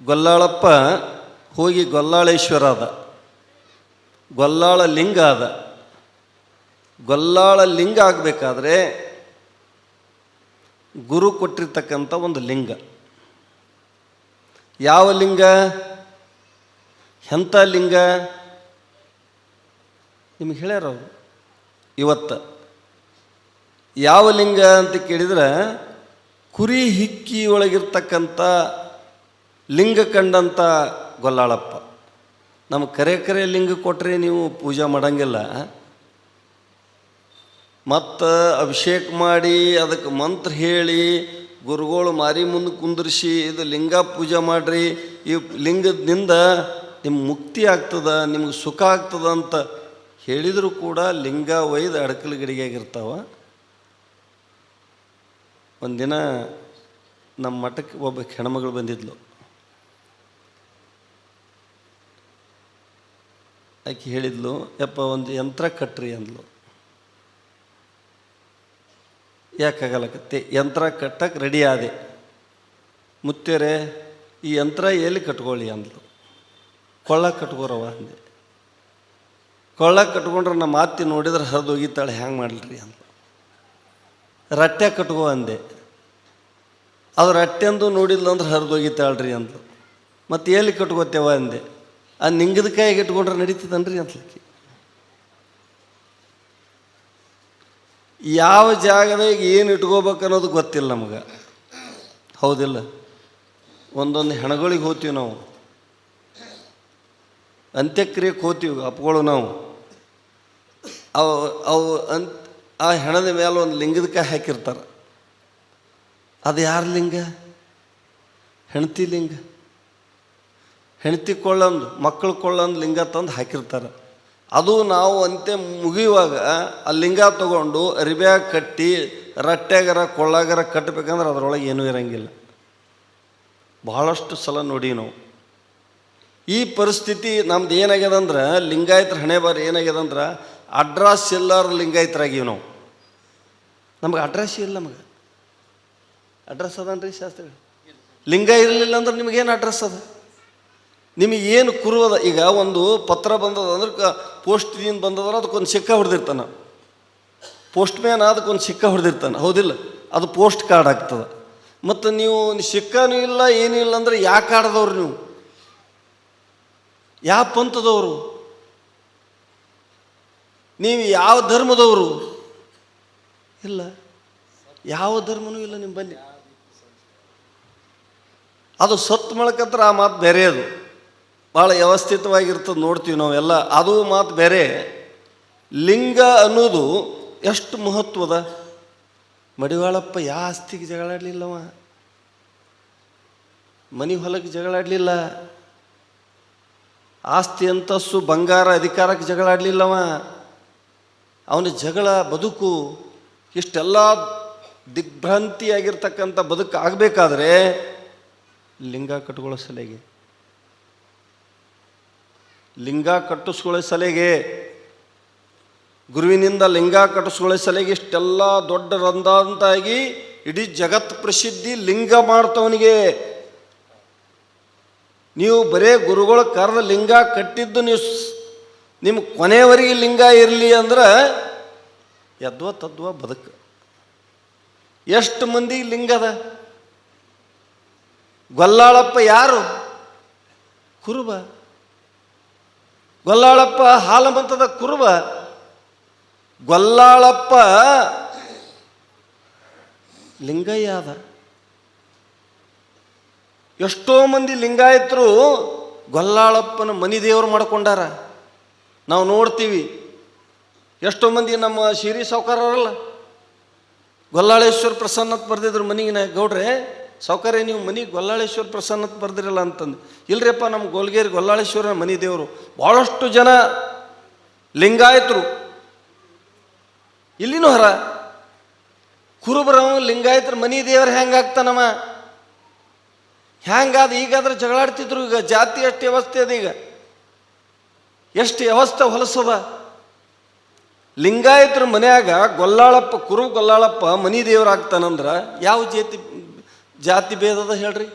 ಗೊಲ್ಲಾಳಪ್ಪ ಹೋಗಿ ಗೊಲ್ಲಾಳೇಶ್ವರ ಅದ, ಗೊಲ್ಲಾಳ ಲಿಂಗ ಅದ. ಗೊಲ್ಲಾಳ ಲಿಂಗ ಆಗಬೇಕಾದ್ರೆ ಗುರು ಕೊಟ್ಟಿರ್ತಕ್ಕಂಥ ಒಂದು ಲಿಂಗ. ಯಾವ ಲಿಂಗ? ಎಂಥ ಲಿಂಗ? ನಿಮಗೆ ಹೇಳ್ಯಾರ ಅವರು ಇವತ್ತು. ಯಾವ ಲಿಂಗ ಅಂತ ಕೇಳಿದ್ರೆ, ಕುರಿ ಹಿಕ್ಕಿ ಒಳಗಿರ್ತಕ್ಕಂಥ ಲಿಂಗ ಕಂಡಂಥ ಗೊಲ್ಲಾಳಪ್ಪ. ನಮಗೆ ಕರೆ ಲಿಂಗ ಕೊಟ್ಟರೆ ನೀವು ಪೂಜೆ ಮಾಡಂಗಿಲ್ಲ, ಮತ್ತು ಅಭಿಷೇಕ ಮಾಡಿ ಅದಕ್ಕೆ ಮಂತ್ರ ಹೇಳಿ ಗುರುಗಳು ಮಾರಿ ಮುಂದೆ ಕುಂದರ್ಸಿ ಇದು ಲಿಂಗ ಪೂಜೆ ಮಾಡಿರಿ, ಈ ಲಿಂಗದಿಂದ ನಿಮ್ಗೆ ಮುಕ್ತಿ ಆಗ್ತದೆ, ನಿಮ್ಗೆ ಸುಖ ಆಗ್ತದೆ ಅಂತ ಹೇಳಿದರೂ ಕೂಡ ಲಿಂಗ ಒಯ್ದು ಅಡಕಲು ಗಡಿಗೆಯಾಗಿರ್ತಾವ. ಒಂದಿನ ನಮ್ಮ ಮಠಕ್ಕೆ ಒಬ್ಬ ಹೆಣ್ಮಗಳು ಬಂದಿದ್ಲು. ಆಕೆ ಹೇಳಿದ್ಲು, ಯಪ್ಪ ಒಂದು ಯಂತ್ರ ಕಟ್ರಿ ಅಂದ್ಲು. ಯಾಕಾಗಲಕತ್ತೆ? ಯಂತ್ರ ಕಟ್ಟಕ್ಕೆ ರೆಡಿ ಆದೆ. ಮುತ್ತೇರೆ ಈ ಯಂತ್ರ ಎಲ್ಲಿ ಕಟ್ಕೊಳ್ಳಿ ಅಂದ್ಲು. ಕೊಳ್ಳ ಕಟ್ಕೋರವ ಅಂದೆ. ಕೊಳ್ಳ ಕಟ್ಕೊಂಡ್ರೆ ನಮ್ಮ ಮಾತಿ ನೋಡಿದ್ರೆ ಹರಿದು ಹೋಗಿತ್ತಾಳೆ, ಹ್ಯಾಂಗೆ ಮಾಡಲ್ರಿ ಅಂದ್ಲು. ರಟ್ಟೆ ಕಟ್ಕೋ ಅಂದೆ. ಅದು ರಟ್ಟೆಂದು ನೋಡಿದ್ಲು ಅಂದ್ರೆ ಹರಿದು ಹೋಗಿತ್ತಾಳ್ರಿ ಅಂದ್ಲು. ಮತ್ತು ಎಲ್ಲಿ ಕಟ್ಕೋತೇವ ಅಂದೆ. ಆ ನಿಂಗದ ಕಾಯಿಗೆ ಇಟ್ಕೊಂಡ್ರೆ ನಡೀತದನ್ರಿ ಅಂತ್ಲಕ್ಕಿ. ಯಾವ ಜಾಗದಾಗ ಏನು ಇಟ್ಕೋಬೇಕು ಅನ್ನೋದು ಗೊತ್ತಿಲ್ಲ ನಮಗೆ, ಹೌದಿಲ್ಲ? ಒಂದೊಂದು ಹೆಣಗಳಿಗೆ ಹೋಗ್ತೀವಿ ನಾವು, ಅಂತ್ಯಕ್ರಿಯೆಗೆ ಹೋಗ್ತೀವಿ ಅಪ್ಗಳು ನಾವು. ಅವು ಆ ಹೆಣದ ಮೇಲೆ ಒಂದು ಲಿಂಗದ ಕಾಯಿ ಹಾಕಿರ್ತಾರೆ. ಅದು ಯಾರ ಲಿಂಗ? ಹೆಣ್ತಿ ಲಿಂಗ. ಹೆಣ್ತಿ ಕೊಳ್ಳಂದು, ಮಕ್ಕಳು ಕೊಳ್ಳಂದು ಲಿಂಗ ತಂದು ಹಾಕಿರ್ತಾರೆ. ಅದು ನಾವು ಅಂತೆ ಮುಗಿಯುವಾಗ ಆ ಲಿಂಗ ತಗೊಂಡು ಅರಿಬ್ಯಾಗ ಕಟ್ಟಿ ರಟ್ಟೆಗರ ಕೊಳ್ಳಾಗರ ಕಟ್ಟಬೇಕಂದ್ರೆ ಅದರೊಳಗೆ ಏನೂ ಇರಂಗಿಲ್ಲ. ಬಹಳಷ್ಟು ಸಲ ನೋಡಿ ನಾವು. ಈ ಪರಿಸ್ಥಿತಿ ನಮ್ದು ಏನಾಗ್ಯದಂದ್ರೆ, ಲಿಂಗಾಯತರ ಹಣೆ ಬಾರಿ ಏನಾಗ್ಯದಂದ್ರೆ, ಅಡ್ರೆಸ್ ಎಲ್ಲಾರು ಲಿಂಗಾಯತರಾಗಿವಿ ನಾವು. ನಮಗೆ ಅಡ್ರೆಸ್ ಇಲ್ಲ. ನಮಗೆ ಅಡ್ರೆಸ್ ಅದನ್ರಿ ಶಾಸ್ತ್ರಿ? ಲಿಂಗ ಇರಲಿಲ್ಲ ಅಂದ್ರೆ ನಿಮಗೇನು ಅಡ್ರೆಸ್ ಅದ? ನಿಮಗೇನು ಕುರುವದ? ಈಗ ಒಂದು ಪತ್ರ ಬಂದದ ಅಂದ್ರೆ ಪೋಸ್ಟ್ದಿಂದ ಬಂದದ್ರೆ ಅದಕ್ಕೊಂದು ಸಿಕ್ಕ ಹೊಡೆದಿರ್ತಾನೆ. ಪೋಸ್ಟ್ ಮ್ಯಾನ್ ಅದಕ್ಕೊಂದು ಸಿಕ್ಕ ಹೊಡೆದಿರ್ತಾನೆ, ಹೌದಿಲ್ಲ? ಅದು ಪೋಸ್ಟ್ ಕಾರ್ಡ್ ಆಗ್ತದೆ. ಮತ್ತು ನೀವು ಸಿಕ್ಕನೂ ಇಲ್ಲ ಏನೂ ಇಲ್ಲ ಅಂದ್ರೆ ಯಾವ ಕಾರ್ಡ್ದವ್ರು ನೀವು? ಯಾವ ಪಂಥದವರು? ನೀವು ಯಾವ ಧರ್ಮದವರು? ಇಲ್ಲ, ಯಾವ ಧರ್ಮನೂ ಇಲ್ಲ ನಿಮ್ಮಲ್ಲಿ. ಅದು ಸತ್ತು ಮಳಕತ್ರ ಆ ಮಾತು ಬೇರೆ. ಅದು ಭಾಳ ವ್ಯವಸ್ಥಿತವಾಗಿರ್ತದೆ, ನೋಡ್ತೀವಿ ನಾವೆಲ್ಲ. ಅದು ಮಾತು ಬೇರೆ. ಲಿಂಗ ಅನ್ನೋದು ಎಷ್ಟು ಮಹತ್ವದ. ಮಡಿವಾಳಪ್ಪ ಯಾವ ಆಸ್ತಿಗೆ ಜಗಳಾಡಲಿಲ್ಲವ, ಮನೆ ಹೊಲಕ್ಕೆ ಜಗಳಾಡಲಿಲ್ಲ, ಆಸ್ತಿ ಅಂತಸ್ಸು ಬಂಗಾರ ಅಧಿಕಾರಕ್ಕೆ ಜಗಳಾಡಲಿಲ್ಲವ. ಅವನ ಜಗಳ ಬದುಕು ಇಷ್ಟೆಲ್ಲ ದಿಗ್ಭ್ರಾಂತಿಯಾಗಿರ್ತಕ್ಕಂಥ ಬದುಕು ಆಗಬೇಕಾದ್ರೆ ಲಿಂಗ ಕಟ್ಕೊಳ್ಳೋ ಸಲೆಗೆ, ಲಿಂಗ ಕಟ್ಟಿಸ್ಕೊಳ್ಳೋ ಸಲೆಗೆ, ಗುರುವಿನಿಂದ ಲಿಂಗ ಕಟ್ಟಿಸ್ಕೊಳ್ಳೋ ಸಲೆಗೆ ಇಷ್ಟೆಲ್ಲ ದೊಡ್ಡ ರಂದಾಂತಾಗಿ ಇಡೀ ಜಗತ್ ಪ್ರಸಿದ್ಧಿ ಲಿಂಗ ಮಾಡ್ತವನಿಗೆ. ನೀವು ಬರೇ ಗುರುಗಳ ಕರೆದ ಲಿಂಗ ಕಟ್ಟಿದ್ದು ನೀವು ನಿಮ್ಮ ಕೊನೆಯವರೆಗೆ ಲಿಂಗ ಇರಲಿ ಅಂದ್ರೆ ಯದ್ವ ತದ್ವ ಬದುಕು. ಎಷ್ಟು ಮಂದಿ ಲಿಂಗದ? ಗೊಲ್ಲಾಳಪ್ಪ ಯಾರು? ಕುರುಬ. ಗೊಲ್ಲಾಳಪ್ಪ ಹಾಲಮಂತದ ಕುರುಬ. ಗೊಲ್ಲಾಳಪ್ಪ ಲಿಂಗಯ್ಯ ಅದ. ಎಷ್ಟೋ ಮಂದಿ ಲಿಂಗಾಯತರು ಗೊಲ್ಲಾಳಪ್ಪನ ಮನಿ ದೇವರು ಮಾಡ್ಕೊಂಡಾರ. ನಾವು ನೋಡ್ತೀವಿ. ಎಷ್ಟೋ ಮಂದಿ ನಮ್ಮ ಶಿರಿ ಸಾವುಕಾರರಲ್ಲ, ಗೊಲ್ಲಾಳೇಶ್ವರ ಪ್ರಸನ್ನತ್ ಬರೆದಿದ್ರು ಮನೆಗಿನ. ಗೌಡ್ರೆ ಸಾವುಕಾರೆ ನೀವು ಮನೆಗೆ ಗೊಲ್ಲಾಳೇಶ್ವರ ಪ್ರಸನ್ನತ್ ಬರ್ದಿರಲ್ಲ ಅಂತಂದು. ಇಲ್ರಿಯಪ್ಪ, ನಮ್ಮ ಗೋಲ್ಗೇರಿ ಗೊಲ್ಲಾಳೇಶ್ವರ ಮನಿ ದೇವರು. ಭಾಳಷ್ಟು ಜನ ಲಿಂಗಾಯತರು ಇಲ್ಲಿನೂ ಹೊರ ಕುರುಬರವ ಲಿಂಗಾಯತರ ಮನಿ ದೇವರು ಹೆಂಗಾಗ್ತಾನವ? ಹ್ಯಾಂಗಾದ? ಈಗಾದ್ರೆ ಜಗಳಾಡ್ತಿದ್ರು. ಈಗ ಜಾತಿ ಎಷ್ಟು ವ್ಯವಸ್ಥೆ ಅದ, ಈಗ ಎಷ್ಟು ವ್ಯವಸ್ಥೆ ಹೊಲಸದ. ಲಿಂಗಾಯತರ ಮನ್ಯಾಗ ಗೊಲ್ಲಾಳಪ್ಪ, ಕುರುಬ ಗೊಲ್ಲಾಳಪ್ಪ ಮನಿ ದೇವರಾಗ್ತಾನಂದ್ರೆ ಯಾವ ಜಾತಿ ಭೇದದ ಹೇಳ್ರಿ?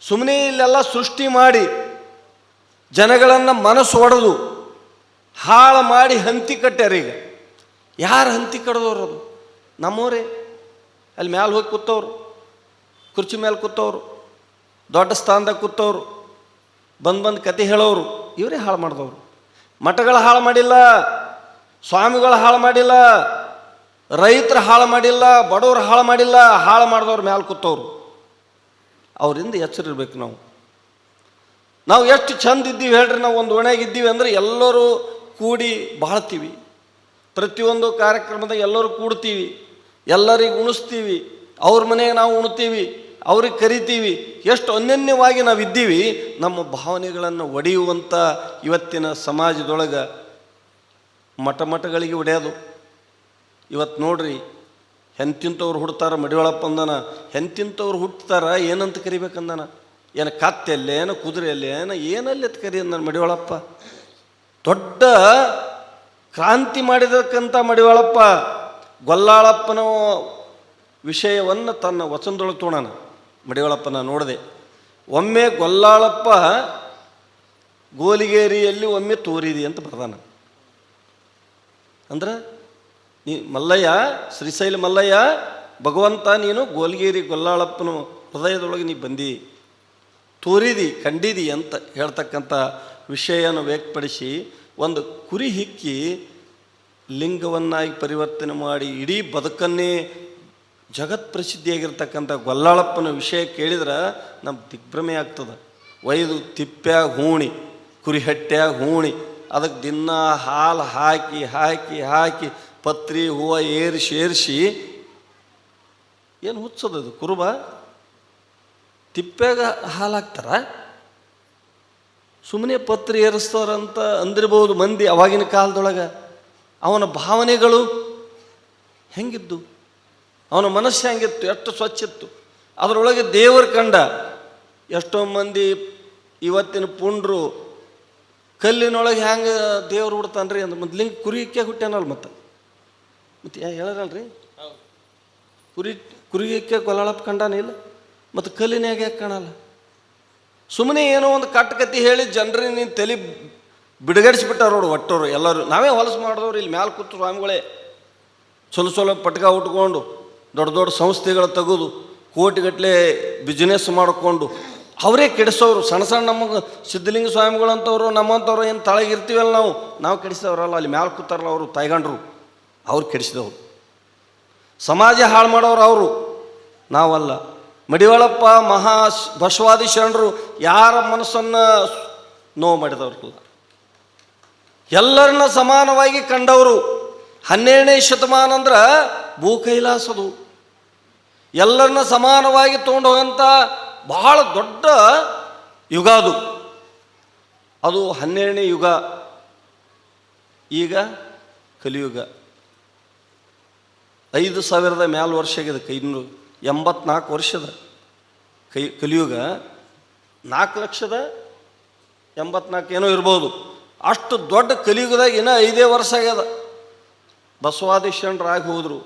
ಸುಮ್ಮನೆ ಇಲ್ಲೆಲ್ಲ ಸೃಷ್ಟಿ ಮಾಡಿ ಜನಗಳನ್ನು ಮನಸ್ಸು ಒಡೆದು ಹಾಳು ಮಾಡಿ ಹಂತಿ ಕಟ್ಟ್ಯಾರ. ಈಗ ಯಾರು ಹಂತಿ ಕಡ್ದವ್ರು? ಅದು ನಮ್ಮವರೇ. ಅಲ್ಲಿ ಮ್ಯಾಲೆ ಹೋಗಿ ಕೂತವ್ರು, ಕುರ್ಚಿ ಮೇಲೆ ಕೂತವ್ರು, ದೊಡ್ಡ ಸ್ಥಾನದಾಗ ಕೂತವ್ರು, ಬಂದು ಕತೆ ಹೇಳೋರು ಇವರೇ ಹಾಳು ಮಾಡಿದವರು. ಮಠಗಳು ಹಾಳು ಮಾಡಿಲ್ಲ, ಸ್ವಾಮಿಗಳು ಹಾಳು ಮಾಡಿಲ್ಲ, ರೈತರು ಹಾಳು ಮಾಡಿಲ್ಲ, ಬಡವರು ಹಾಳು ಮಾಡಿಲ್ಲ. ಹಾಳು ಮಾಡಿದವ್ರು ಮ್ಯಾಲೆ ಕೂತವ್ರು. ಅವರಿಂದ ಎಚ್ಚರಿರ್ಬೇಕು. ನಾವು ಎಷ್ಟು ಚಂದ ಇದ್ದೀವಿ ಹೇಳ್ರಿ. ನಾವು ಒಂದು ಓಣ್ಯಾಗಿದ್ದೀವಿ ಅಂದರೆ ಎಲ್ಲರೂ ಕೂಡಿ ಬಾಳ್ತೀವಿ. ಪ್ರತಿಯೊಂದು ಕಾರ್ಯಕ್ರಮದಾಗ ಎಲ್ಲರೂ ಕೂಡ್ತೀವಿ, ಎಲ್ಲರಿಗೆ ಉಣಿಸ್ತೀವಿ, ಅವ್ರ ಮನೆಗೆ ನಾವು ಉಣ್ತೀವಿ, ಅವ್ರಿಗೆ ಕರಿತೀವಿ. ಎಷ್ಟು ಅನ್ಯೋನ್ಯವಾಗಿ ನಾವು ಇದ್ದೀವಿ. ನಮ್ಮ ಭಾವನೆಗಳನ್ನು ಒಡೆಯುವಂಥ ಇವತ್ತಿನ ಸಮಾಜದೊಳಗೆ ಮಠಗಳಿಗೆ ಒಡೆಯೋದು. ಇವತ್ತು ನೋಡ್ರಿ, ಎಂತಿಂಥವ್ರು ಹುಡ್ತಾರ. ಮಡಿವಾಳಪ್ಪ ಅಂದನ ಎಂತಿಂಥವ್ರು ಹುಟ್ಟುತ್ತಾರ, ಏನಂತ ಕರಿಬೇಕಂದನ? ಏನು ಕತ್ತೆಲ್ಲೇ, ಏನು ಕುದುರೆಯಲ್ಲೇ, ಏನಲ್ಲಿ ಅಂತ ಕರಿ ಅಂದನ ಮಡಿವಾಳಪ್ಪ. ದೊಡ್ಡ ಕ್ರಾಂತಿ ಮಾಡಿದಕ್ಕಂಥ ಮಡಿವಾಳಪ್ಪ ಗೊಲ್ಲಾಳಪ್ಪನ ವಿಷಯವನ್ನು ತನ್ನ ವಚನದೊಳಗೆ ತೋಣನ. ಮಡಿವಾಳಪ್ಪನ ನೋಡಿದೆ. ಒಮ್ಮೆ ಗೊಲ್ಲಾಳಪ್ಪ ಗೋಲಿಗೇರಿಯಲ್ಲಿ ಒಮ್ಮೆ ತೋರಿದಿ ಅಂತ ಬರ್ದಾನ. ಅಂದ್ರೆ ನೀ ಮಲ್ಲಯ್ಯ, ಶ್ರೀಶೈಲ ಮಲ್ಲಯ್ಯ, ಭಗವಂತ ನೀನು ಗೋಲಿಗೇರಿ ಗೊಲ್ಲಾಳಪ್ಪನ ಹೃದಯದೊಳಗೆ ನೀ ಬಂದಿ, ತೋರಿದಿ, ಕಂಡಿದಿ ಅಂತ ಹೇಳ್ತಕ್ಕಂಥ ವಿಷಯನ ವ್ಯಕ್ತಪಡಿಸಿ ಒಂದು ಕುರಿ ಹಿಕ್ಕಿ ಲಿಂಗವನ್ನಾಗಿ ಪರಿವರ್ತನೆ ಮಾಡಿ ಇಡೀ ಬದುಕನ್ನೇ ಜಗತ್ ಪ್ರಸಿದ್ಧಿಯಾಗಿರ್ತಕ್ಕಂಥ ಗೊಲ್ಲಾಳಪ್ಪನ ವಿಷಯ ಕೇಳಿದ್ರೆ ನಮ್ಗೆ ದಿಗ್ಭ್ರಮೆ ಆಗ್ತದೆ. ಒಯ್ದು ತಿಪ್ಪ್ಯಾಗ ಹೂಣಿ, ಕುರಿ ಹಟ್ಟ್ಯಾಗ ಹೂಣಿ, ಅದಕ್ಕೆ ದಿನ ಹಾಲು ಹಾಕಿ ಹಾಕಿ ಹಾಕಿ ಪತ್ರಿ ಹೂವು ಏರಿಸಿ ಏನು ಹುಚ್ಚೋದದು ಕುರುಬ? ತಿಪ್ಪ್ಯಾಗ ಹಾಲು ಹಾಕ್ತಾರ? ಸುಮ್ಮನೆ ಪತ್ರಿ ಏರಿಸ್ತಾರಂತ ಅಂದಿರ್ಬೋದು ಮಂದಿ ಅವಾಗಿನ ಕಾಲದೊಳಗೆ. ಅವನ ಭಾವನೆಗಳು ಹೆಂಗಿದ್ದು, ಅವನ ಮನಸ್ಸು ಹೆಂಗಿತ್ತು, ಎಷ್ಟು ಸ್ವಚ್ಛಿತ್ತು. ಅದರೊಳಗೆ ದೇವರು ಕಂಡ. ಎಷ್ಟೋ ಮಂದಿ ಇವತ್ತಿನ ಪುಂಡ್ರು ಕಲ್ಲಿನೊಳಗೆ ಹೆಂಗೆ ದೇವ್ರು ಹುಡ್ತಾನ್ರಿ ಅಂದ್ರೆ ಮತ್ತು ಲಿಂಗ ಕುರಿಕೆ ಹುಟ್ಟ್ಯಾನಲ್ಲ. ಮತ್ತೆ ಹೇಳರಲ್ರಿ, ಕುರಿಕೆ ಗೊಲ್ಲಾಳಪ್ಪ ಕಂಡಾನ ಇಲ್ಲ, ಮತ್ತು ಕಲ್ಲಿನಾಗ ಯಾಕೆ ಕಾಣಲ್ಲ? ಸುಮ್ಮನೆ ಏನೋ ಒಂದು ಕಟ್ಕತಿ ಹೇಳಿ ಜನರಿಗೆ ನೀನು ತಲೆ ಬಿಡುಗಡಿಸ್ಬಿಟ್ಟಾರ ನೋಡು ಒಟ್ಟೋರು ಎಲ್ಲರೂ. ನಾವೇ ಹೊಲಸು ಮಾಡಿದವ್ರು ಇಲ್ಲಿ ಮ್ಯಾಲೆ ಕೂತು ಸ್ವಾಮಿಗಳೇ ಚಲೋ ಪಟ್ಕ ಉಟ್ಕೊಂಡು ದೊಡ್ಡ ದೊಡ್ಡ ಸಂಸ್ಥೆಗಳು ತೆಗೆದು ಕೋಟಿಗಟ್ಟಲೆ ಬಿಸ್ನೆಸ್ ಮಾಡಿಕೊಂಡು ಅವರೇ ಕೆಡಿಸೋರು. ಸಣ್ಣ ಸಣ್ಣ ನಮಗೆ ಸಿದ್ಧಲಿಂಗ ಸ್ವಾಮಿಗಳಂಥವ್ರು ನಮ್ಮಂಥವ್ರು ಏನು ತಳಗಿರ್ತೀವಲ್ಲ, ನಾವು ಕೆಡಿಸಿದವ್ರಲ್ಲ. ಅಲ್ಲಿ ಮ್ಯಾಲೆ ಕೂತಾರಲ್ಲ ಅವರು ತಾಯ್ಗಂಡ್ರು, ಅವ್ರು ಕೆಡಿಸಿದವರು. ಸಮಾಜ ಹಾಳು ಮಾಡೋರು ಅವರು, ನಾವಲ್ಲ. ಮಡಿವಾಳಪ್ಪ ಮಹಾ ಬಸವಾದಿ ಶರಣರು ಯಾರ ಮನಸ್ಸನ್ನು ನೋವು ಮಾಡಿದವ್ರಲ್ಲ, ಎಲ್ಲರನ್ನ ಸಮಾನವಾಗಿ ಕಂಡವರು. 12ನೇ ಶತಮಾನ ಅಂದ್ರೆ ಭೂ ಕೈಲಾಸದು. ಎಲ್ಲರನ್ನ ಸಮಾನವಾಗಿ ತೊಗೊಂಡು ಹೋಗಂಥ ಬಹಳ ದೊಡ್ಡ ಯುಗ ಅದು. ಅದು 12ನೇ ಯುಗ. ಈಗ ಕಲಿಯುಗ 5000 ಮ್ಯಾಲ ವರ್ಷ ಆಗಿದೆ. 584 ವರ್ಷದ ಕಲಿಯುಗ. 4,84,000 ಏನೋ ಇರ್ಬೋದು. ಅಷ್ಟು ದೊಡ್ಡ ಕಲಿಯುಗದಾಗ ಇನ್ನೂ 5 ವರ್ಷ ಆಗ್ಯದ. ಬಸವಾದಿ ಶರಣರಾಗಿ ಹೋದರು.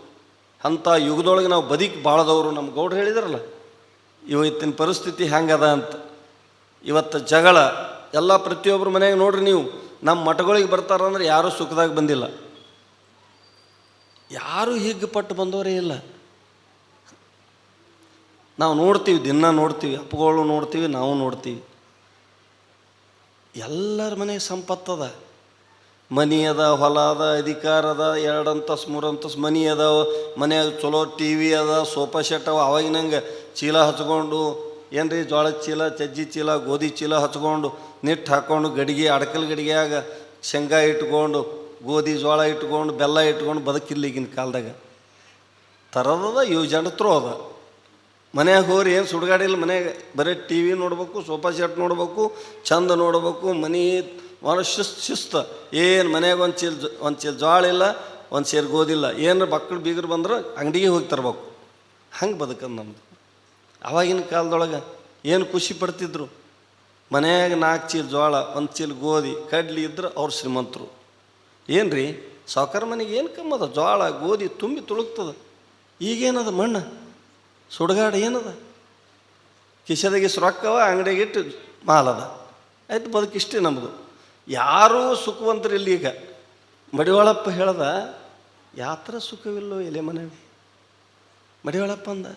ಅಂಥ ಯುಗದೊಳಗೆ ನಾವು ಬದುಕಿ ಬಾಳದವರು. ನಮ್ಮ ಗೌಡ್ರು ಹೇಳಿದ್ರಲ್ಲ ಇವತ್ತಿನ ಪರಿಸ್ಥಿತಿ ಹೆಂಗದ ಅಂತ. ಇವತ್ತು ಜಗಳ ಎಲ್ಲ ಪ್ರತಿಯೊಬ್ಬರ ಮನೆಗೆ ನೋಡ್ರಿ ನೀವು. ನಮ್ಮ ಮಠಗಳಿಗೆ ಬರ್ತಾರಂದ್ರೆ ಯಾರೂ ಸುಖದಾಗ ಬಂದಿಲ್ಲ, ಯಾರೂ ಹೀಗೆ ಪಟ್ಟು ಬಂದವರೇ ಇಲ್ಲ. ನಾವು ನೋಡ್ತೀವಿ, ದಿನ ನೋಡ್ತೀವಿ, ಅಪ್ಪಗಳು ನೋಡ್ತೀವಿ, ನಾವು ನೋಡ್ತೀವಿ. ಎಲ್ಲರ ಮನೆಗೆ ಸಂಪತ್ತದ, ಮನಿ ಅದ, ಹೊಲ ಅದ, ಅಧಿಕಾರ ಅದ, 2 ಅಂತಸ್ತು 3 ಅಂತಸ್ತು ಮನಿ ಅದಾವ, ಮನ್ಯಾಗ ಚಲೋ ಟಿ ವಿ ಅದ, ಸೋಫಾ ಸೆಟ್ ಅವ. ಅವಾಗಿನಂಗೆ ಚೀಲ ಹಚ್ಕೊಂಡು ಏನ್ರಿ ಜೋಳದ ಚೀಲ, ಚಜ್ಜಿ ಚೀಲ, ಗೋಧಿ ಚೀಲ ಹಚ್ಕೊಂಡು ನಿಟ್ಟು ಹಾಕ್ಕೊಂಡು ಗಡಿಗೆ ಅಡಕಲ್ ಗಡಿಗೆಯಾಗ ಶೇಂಗಾ ಇಟ್ಕೊಂಡು ಗೋಧಿ ಜೋಳ ಇಟ್ಕೊಂಡು ಬೆಲ್ಲ ಇಟ್ಕೊಂಡು ಬದುಕಿಲ್ಲ ಈಗಿನ ಕಾಲದಾಗ. ತರದದ ಇವು ಜಂಡತ್ರು ಅದ. ಮನ್ಯಾಗ ಹೋರಿ ಏನು ಸುಡುಗಾಡಿಲ್ಲ, ಮನ್ಯಾಗ ಬರೀ ಟಿ ವಿ ನೋಡ್ಬೇಕು, ಸೋಫಾ ಸೆಟ್ ನೋಡ್ಬೇಕು, ಚಂದ ನೋಡ್ಬೇಕು, ಮನೆ ಶಿಸ್ತು. ಏನು ಮನ್ಯಾಗ ಒಂದು ಚೀಲ ಜೋಳ ಇಲ್ಲ, ಒಂದು ಸೇರು ಗೋದಿಲ್ಲ. ಏನು ಮಕ್ಕಳು ಬೀಗರು ಬಂದ್ರೆ ಅಂಗಡಿಗೆ ಹೋಗಿ ತರ್ಬೇಕು. ಹಂಗೆ ಬದುಕದು ನಮ್ಮದು. ಆವಾಗಿನ ಕಾಲದೊಳಗೆ ಏನು ಖುಷಿ ಪಡ್ತಿದ್ರು. ಮನ್ಯಾಗ 4 ಚೀಲ ಜೋಳ, 1 ಚೀಲ ಗೋಧಿ, ಕಡ್ಲಿ ಇದ್ರೆ ಅವ್ರು ಶ್ರೀಮಂತರು. ಏನು ರೀ ಸಾವ್ಕಾರ ಮನೆಗೆ ಏನು ಕಮ್ಮದ? ಜೋಳ ಗೋಧಿ ತುಂಬಿ ತುಳುಕ್ತದ. ಈಗೇನದ? ಮಣ್ಣು ಸುಡುಗಾಡು ಏನದ? ಕಿಶೆದಾಗೆ ರೊಕ್ಕವ ಅಂಗಡಿಗಿಟ್ಟು ಮಾಲದ ಆಯ್ತು, ಬದುಕಿಷ್ಟೇ ನಮ್ಮದು. ಯಾರೂ ಸುಖವಂತರಿಲ್ಲ ಈಗ. ಮಡಿವಾಳಪ್ಪ ಹೇಳ್ದ, ಯಾತ್ರ ಸುಖವಿಲ್ಲೋ ಎಲೆ ಮನೆವಿ. ಮಡಿವಾಳಪ್ಪ ಅಂದ,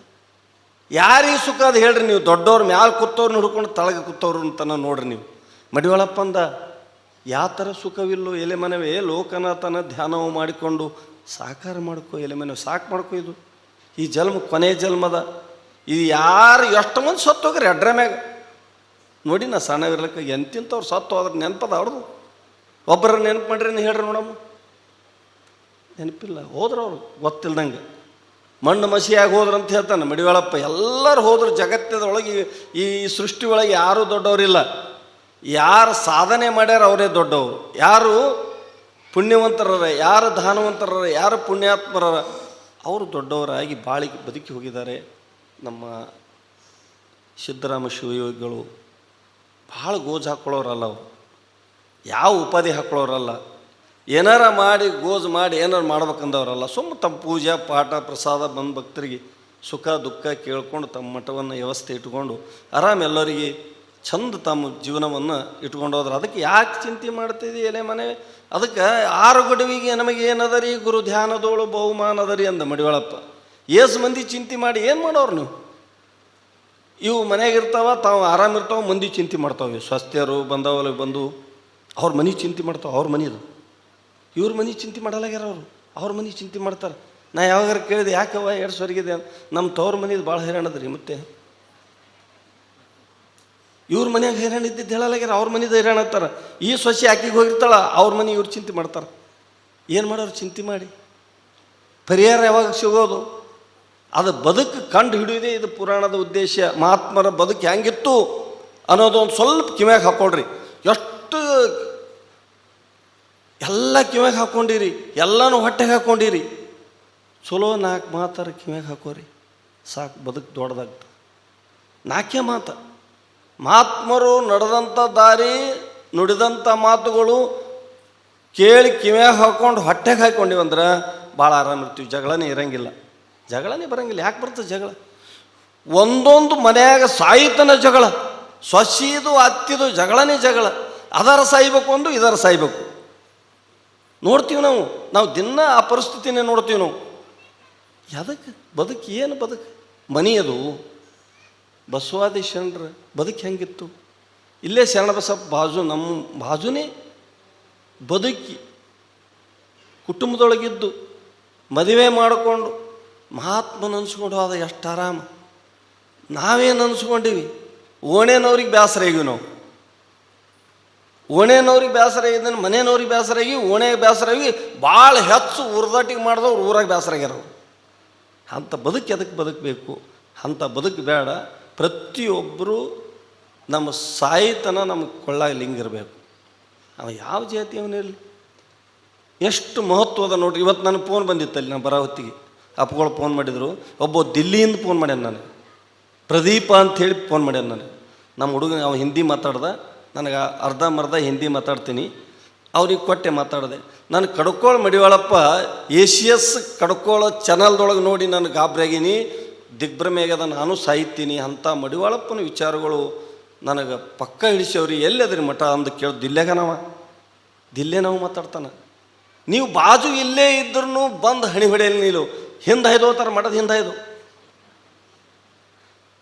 ಯಾರಿಗೆ ಸುಖ ಅದು ಹೇಳ್ರಿ ನೀವು, ದೊಡ್ಡವ್ರು ಮ್ಯಾಲೆ ಕೂತವ್ರನ್ನ ಹುಡ್ಕೊಂಡು ತಳಗೆ ಕೂತವ್ರು ಅಂತನ ನೋಡ್ರಿ ನೀವು. ಮಡಿವಾಳಪ್ಪ ಅಂದ, ಯಾತರ ಸುಖವಿಲ್ಲೋ ಎಲೆ ಮನವೇ, ಲೋಕನಾಥನ ಧ್ಯಾನವು ಮಾಡಿಕೊಂಡು ಸಾಕಾರ ಮಾಡ್ಕೋ ಎಲೆ ಮನವಿ. ಸಾಕು ಮಾಡ್ಕೋ, ಇದು ಈ ಜನ್ಮ ಕೊನೆ ಜನ್ಮದ. ಇದು ಯಾರು ಎಷ್ಟು ಮಂದಿ ಸತ್ತು ಹೋಗ್ರಿ ಅಡ್ರ ಮ್ಯಾಗ ನೋಡಿ. ನಾ ಸಣ್ಣವಿರ್ಲಿಕ್ಕೆ ಎಂತಿಂತವ್ರು ಸತ್ತು ಹೋದ್ರೆ ನೆನಪದ ಅವ್ರದ್ದು. ಒಬ್ಬರ ನೆನಪು ಮಾಡ್ರಿ ಹೇಳ್ರಿ ನೋಡಮ್ಮ. ನೆನಪಿಲ್ಲ, ಹೋದ್ರೆ ಅವ್ರು ಗೊತ್ತಿಲ್ದಂಗೆ ಮಣ್ಣು ಮಸಿಯಾಗಿ ಹೋದ್ರಂತ ಹೇಳ್ತಾನೆ ಮಡಿವಾಳಪ್ಪ. ಎಲ್ಲರೂ ಹೋದ್ರು. ಜಗತ್ತದೊಳಗೆ ಈ ಸೃಷ್ಟಿ ಒಳಗೆ ಯಾರೂ ದೊಡ್ಡವರಿಲ್ಲ. ಯಾರು ಸಾಧನೆ ಮಾಡ್ಯಾರ ಅವರೇ ದೊಡ್ಡವರು. ಯಾರು ಪುಣ್ಯವಂತರರ, ಯಾರು ದಾನವಂತರರ, ಯಾರು ಪುಣ್ಯಾತ್ಮರರ ಅವರು ದೊಡ್ಡವರಾಗಿ ಬಾಳಿಗೆ ಬದುಕಿ ಹೋಗಿದ್ದಾರೆ. ನಮ್ಮ ಸಿದ್ದರಾಮ ಶಿವಯೋಗಿಗಳು ಭಾಳ ಗೋಜು ಹಾಕ್ಕೊಳ್ಳೋರಲ್ಲ. ಅವರು ಯಾವ ಉಪಾಧಿ ಹಾಕ್ಕೊಳ್ಳೋರಲ್ಲ. ಏನಾರ ಮಾಡಿ ಗೋಜು ಮಾಡಿ ಏನಾರು ಮಾಡ್ಬೇಕಂದವರಲ್ಲ. ಸುಮ್ಮ ತಮ್ಮ ಪೂಜೆ ಪಾಠ ಪ್ರಸಾದ ಬಂದು ಭಕ್ತರಿಗೆ ಸುಖ ದುಃಖ ಕೇಳ್ಕೊಂಡು ತಮ್ಮ ಮಠವನ್ನು ವ್ಯವಸ್ಥೆ ಇಟ್ಕೊಂಡು ಆರಾಮ ಎಲ್ಲರಿಗೆ ಚಂದ ತಮ್ಮ ಜೀವನವನ್ನು ಇಟ್ಕೊಂಡು ಹೋದ್ರೆ ಅದಕ್ಕೆ ಯಾಕೆ ಚಿಂತೆ ಮಾಡ್ತಿದ್ದಿ ಎಲೆ ಮನೆ. ಅದಕ್ಕೆ 6 ಗಡುವಿಗೆ ನಮಗೆ ಏನದರಿ ಗುರು ಧ್ಯಾನದೋಳು ಬಹುಮಾನ ಅದರಿ ಅಂದ ಮಡಿವಾಳಪ್ಪ. ಏಸು ಮಂದಿ ಚಿಂತೆ ಮಾಡಿ ಏನು ಮಾಡೋರು ನೀವು. ಇವು ಮನೆಯಾಗಿರ್ತಾವ, ತಾವು ಆರಾಮಿರ್ತಾವೆ, ಮಂದಿ ಚಿಂತೆ ಮಾಡ್ತಾವೆ. ಸ್ವಸ್ಥರು ಬಂದವಲ್ಲ ಬಂದು ಅವ್ರ ಮನೆ ಚಿಂತೆ ಮಾಡ್ತಾವೆ. ಅವ್ರ ಮನೆದು ಇವ್ರ ಮನೆ ಚಿಂತೆ ಮಾಡಲಾಗ್ಯಾರ. ಅವ್ರ ಮನೆ ಚಿಂತೆ ಮಾಡ್ತಾರೆ. ನಾ ಯಾವಾಗಾರ ಕೇಳಿದೆ, ಯಾಕವ್ವ ಎರಡು ಸ್ವರ್ಗಿದೆ, ನಮ್ಮ ತವ್ರ ಮನೇದು ಭಾಳ ಹೈರಾಣದ್ರಿ. ಮತ್ತೆ ಇವ್ರ ಮನ್ಯಾಗ ಹೈರಾಣ ಇದ್ದಿದ್ದು ಹೇಳಲಾಗ್ಯಾರ. ಅವ್ರ ಮನೇದು ಹೈರಾಣ ಅಂತಾರೆ. ಈ ಸೊಸೆ ಆಕಿಗೆ ಹೋಗಿರ್ತಾಳ, ಅವ್ರ ಮನೆ ಇವ್ರು ಚಿಂತೆ ಮಾಡ್ತಾರೆ. ಏನು ಮಾಡೋರು ಚಿಂತೆ ಮಾಡಿ ಪರಿಹಾರ ಯಾವಾಗ ಸಿಗೋದು? ಅದು ಬದುಕು ಕಂಡು ಹಿಡಿಯೋದೇ ಇದು ಪುರಾಣದ ಉದ್ದೇಶ. ಮಹಾತ್ಮರ ಬದುಕು ಹೆಂಗಿತ್ತು ಅನ್ನೋದು ಒಂದು ಸ್ವಲ್ಪ ಕಿವ್ಯಾಗ ಹಾಕ್ಕೊಳ್ರಿ. ಎಷ್ಟು ಎಲ್ಲ ಕಿವ್ಯಾಗ ಹಾಕ್ಕೊಂಡಿರಿ, ಎಲ್ಲನೂ ಹೊಟ್ಟೆಗೆ ಹಾಕ್ಕೊಂಡಿರಿ. ಚಲೋ 4 ಮಾತಾರ ಕಿವ್ಯಾಗ ಹಾಕೋರಿ, ಸಾಕು, ಬದುಕು ದೊಡ್ಡದಾಗ್ತದೆ. 4 ಮಾತು. ಮಹಾತ್ಮರು ನಡೆದಂಥ ದಾರಿ, ನುಡಿದಂಥ ಮಾತುಗಳು ಕೇಳಿ ಕಿವ್ಯಾಗ ಹಾಕ್ಕೊಂಡು ಹೊಟ್ಟೆಗೆ ಹಾಕ್ಕೊಂಡಿವಂದ್ರೆ ಭಾಳ ಆರಾಮಿರ್ತೀವಿ. ಜಗಳನೇ ಇರಂಗಿಲ್ಲ, ಜಗಳನೇ ಬರಂಗಿಲ್ಲ. ಯಾಕೆ ಬರ್ತದೆ ಜಗಳ? ಒಂದೊಂದು ಮನೆಯಾಗ ಸಾಯಿತನ ಜಗಳ, ಸೊಸಿದು ಅತ್ತಿದು ಜಗಳನೇ ಜಗಳ. ಅದರ ಸಾಯ್ಬೇಕು ಒಂದು, ಇದರ ಸಾಯ್ಬೇಕು. ನೋಡ್ತೀವಿ ನಾವು ದಿನ ಆ ಪರಿಸ್ಥಿತಿನೇ ನೋಡ್ತೀವಿ ನಾವು. ಯಾದಕ್ಕೆ ಬದುಕು? ಏನು ಬದುಕು? ಮನೆಯದು ಬಸವಾದಿ ಶರಣರ ಬದುಕು ಹೆಂಗಿತ್ತು? ಇಲ್ಲೇ ಶರಣಬಸಪ್ಪ ಬಾಜು, ನಮ್ಮ ಬಾಜುನೇ ಬದುಕಿ ಕುಟುಂಬದೊಳಗಿದ್ದು ಮದುವೆ ಮಾಡಿಕೊಂಡು ಮಹಾತ್ಮನ ಅನ್ಸ್ಕೊಂಡು ಹೋದ ಎಷ್ಟು ಆರಾಮ. ನಾವೇನು ಅನ್ಸ್ಕೊಂಡಿವಿ? ಓಣೇನವ್ರಿಗೆ ಬೇಸರ ಆಗಿವಿ ನಾವು. ಓಣೇನವ್ರಿಗೆ ಬೇಸರ ಆಗಿದ್ದಾನೆ, ಮನೇನವ್ರಿಗೆ ಬೇಸರ ಆಗಿ, ಓಣೆಗೆ ಬೇಸರ ಆಗಿ, ಭಾಳ ಹೆಚ್ಚು ಉರ್ದಾಟಿಗೆ ಮಾಡಿದವ್ರು ಊರಾಗ ಬೇಸರ ಆಗ್ಯಾರವ್ರು. ಅಂಥ ಬದುಕು ಎದಕ್ಕೆ ಬದುಕಬೇಕು? ಅಂಥ ಬದುಕು ಬೇಡ. ಪ್ರತಿಯೊಬ್ಬರು ನಮ್ಮ ಸಾಯಿತನ ನಮಗೆ ಕೊಳ್ಳಾಗ ಲಿಂಗಿರಬೇಕು. ಅವ ಯಾವ ಜಾತಿಯವನಿರಲಿ, ಎಷ್ಟು ಮಹತ್ವದ ನೋಡ್ರಿ. ಇವತ್ತು ನನಗೆ ಫೋನ್ ಬಂದಿತ್ತಲ್ಲಿ, ನಾನು ಬರೋ ಹೊತ್ತಿಗೆ ಅಪ್ಪಗಳು ಫೋನ್ ಮಾಡಿದರು. ಒಬ್ಬ ದಿಲ್ಲಿಯಿಂದ ಫೋನ್ ಮಾಡ್ಯಾನ ನನಗೆ, ಪ್ರದೀಪ ಅಂಥೇಳಿ ಫೋನ್ ಮಾಡ್ಯಾನ ನನಗೆ. ನಮ್ಮ ಹುಡುಗ ಅವ ಹಿಂದಿ ಮಾತಾಡ್ದ, ನನಗೆ ಅರ್ಧಂಬರ್ಧ ಹಿಂದಿ ಮಾತಾಡ್ತೀನಿ, ಅವ್ರಿಗೆ ಕೊಟ್ಟೆ ಮಾತಾಡಿದೆ. ನಾನು ಕಡ್ಕೋಳ ಮಡಿವಾಳಪ್ಪ ಏಷಿಯಸ್ ಕಡ್ಕೋಳ ಚಾನಲ್ದೊಳಗೆ ನೋಡಿ ನಾನು ಗಾಬರಿಯಾಗೀನಿ, ದಿಗ್ಭ್ರಮೆಯಾಗದ, ನಾನು ಸಾಯ್ತೀನಿ. ಅಂಥ ಮಡಿವಾಳಪ್ಪನ ವಿಚಾರಗಳು ನನಗೆ ಪಕ್ಕ ಹಿಡಿಸವ್ರಿ. ಎಲ್ಲದ್ರಿ ಮಠ ಅಂದು ಕೇಳಿ ದಿಲ್ಲೆಗ ದಿಲ್ಲೇ ನಾವು ಮಾತಾಡ್ತಾನೆ. ನೀವು ಬಾಜು ಇಲ್ಲೇ ಇದ್ರೂ ಬಂದು ಹಣಿ ಹೊಡೆಯಲಿ. ನೀನು ಹಿಂದೆ ಹೋಗ್ತಾರೆ, ಮಠದ ಹಿಂದೆ ಇದು.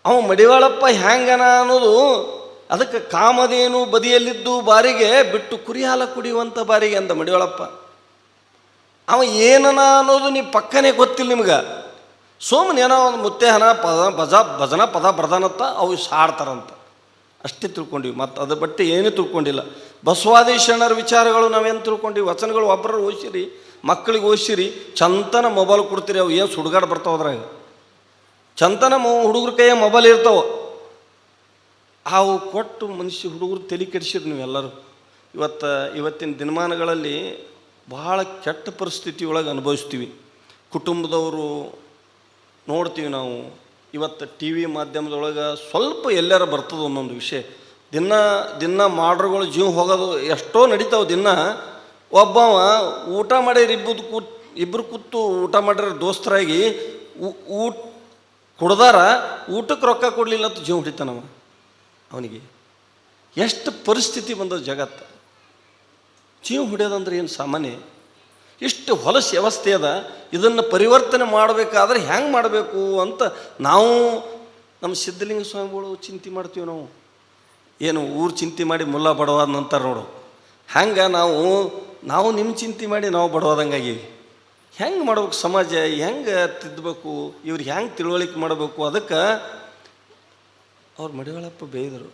ಅವ ಮಡಿವಾಳಪ್ಪ ಹ್ಯಾಂಗನ ಅನ್ನೋದು, ಅದಕ್ಕೆ ಕಾಮಧೇನು ಬದಿಯಲ್ಲಿದ್ದು ಬಾರಿಗೆ ಬಿಟ್ಟು ಕುರಿ ಹಾಲ ಕುಡಿಯುವಂಥ ಬಾರಿಗೆ ಅಂದ ಮಡಿವಾಳಪ್ಪ. ಅವ ಏನನ ಅನ್ನೋದು ನೀವು ಪಕ್ಕನೇ ಗೊತ್ತಿಲ್ಲ ನಿಮ್ಗೆ. ಸೋಮನ್ ಏನೋ ಒಂದು ಮುತ್ತೆಹನ ಭಜನಾ ಪದ ಬರ್ದಾನತ್ತ ಅವು ಹಾಡ್ತಾರಂತ ಅಷ್ಟೇ ತಿಳ್ಕೊಂಡಿವಿ. ಮತ್ತು ಅದ್ರ ಬಟ್ಟೆ ಏನೂ ತಿಳ್ಕೊಂಡಿಲ್ಲ. ಬಸವಾದಿ ಶರಣರ ವಿಚಾರಗಳು ನಾವೇನು ತಿಳ್ಕೊಂಡಿವಿ? ವಚನಗಳು ಒಬ್ಬರು ಓದಿಸಿರಿ, ಮಕ್ಕಳಿಗೆ ಓದಿಸಿರಿ, ಚಂತನ ಮೊಬೈಲ್ ಕೊಡ್ತೀರಿ. ಅವು ಏನು ಸುಡುಗಾಡು ಬರ್ತಾವದ್ರಾಗ, ಚಂತನ ಹುಡುಗರ ಕೈಯ ಮೊಬೈಲ್ ಇರ್ತಾವೆ. ಅವು ಕೊಟ್ಟು ಮನುಷ್ಯ ಹುಡುಗರು ತಲೆ ಕೆಡಿಸಿರಿ ನೀವೆಲ್ಲರೂ. ಇವತ್ತಿನ ದಿನಮಾನಗಳಲ್ಲಿ ಭಾಳ ಕೆಟ್ಟ ಪರಿಸ್ಥಿತಿ ಒಳಗೆ ಅನುಭವಿಸ್ತೀವಿ. ಕುಟುಂಬದವರು ನೋಡ್ತೀವಿ ನಾವು. ಇವತ್ತು ಟಿ ವಿ ಮಾಧ್ಯಮದೊಳಗೆ ಸ್ವಲ್ಪ ಎಲ್ಲಾರ ಬರ್ತದೆ ಒಂದೊಂದು ವಿಷಯ. ದಿನ ಮಾಡ್ರುಗಳು ಜೀವ ಹೋಗೋದು ಎಷ್ಟೋ ನಡೀತಾವೆ. ದಿನ ಒಬ್ಬವ ಊಟ ಮಾಡಿರಿ, ಇಬ್ಬರು ಕೂತು ಊಟ ಮಾಡಿರೋ ದೋಸ್ತರಾಗಿ ಕುಡ್ದಾರ ಊಟಕ್ಕೆ ರೊಕ್ಕ ಕೊಡಲಿಲ್ಲ ಅಂತ ಜೀವ ಹೊಡಿತಾನವ. ಅವನಿಗೆ ಎಷ್ಟು ಪರಿಸ್ಥಿತಿ ಬಂದದ ಜಗತ್ತು. ಜೀವ ಹೊಡೆಯೋದಂದ್ರೆ ಏನು ಸಾಮಾನ್ಯ? ಇಷ್ಟು ಹೊಲಸು ವ್ಯವಸ್ಥೆ ಅದ. ಇದನ್ನು ಪರಿವರ್ತನೆ ಮಾಡಬೇಕಾದ್ರೆ ಹೆಂಗೆ ಮಾಡಬೇಕು ಅಂತ ನಾವು ನಮ್ಮ ಸಿದ್ಧಲಿಂಗ ಸ್ವಾಮಿಗಳು ಚಿಂತೆ ಮಾಡ್ತೀವಿ. ನಾವು ಏನು ಊರು ಚಿಂತೆ ಮಾಡಿ ಮುಲ್ಲ ಬಡವಾದ ನಂತರ ನೋಡು, ಹಂಗೆ ನಾವು ನಿಮ್ಮ ಚಿಂತೆ ಮಾಡಿ ನಾವು ಬಡವಾದಂಗಾಗೀವಿ. ಹೆಂಗೆ ಮಾಡ್ಬೇಕು ಸಮಾಜ, ಹೆಂಗೆ ತಿದ್ದಬೇಕು, ಇವ್ರಿಗೆ ಹೆಂಗೆ ತಿಳುವಳಿಕೆ ಮಾಡಬೇಕು? ಅದಕ್ಕೆ ಅವ್ರು ಮಡಿವಾಳಪ್ಪ ಬೇಯ್ದರು.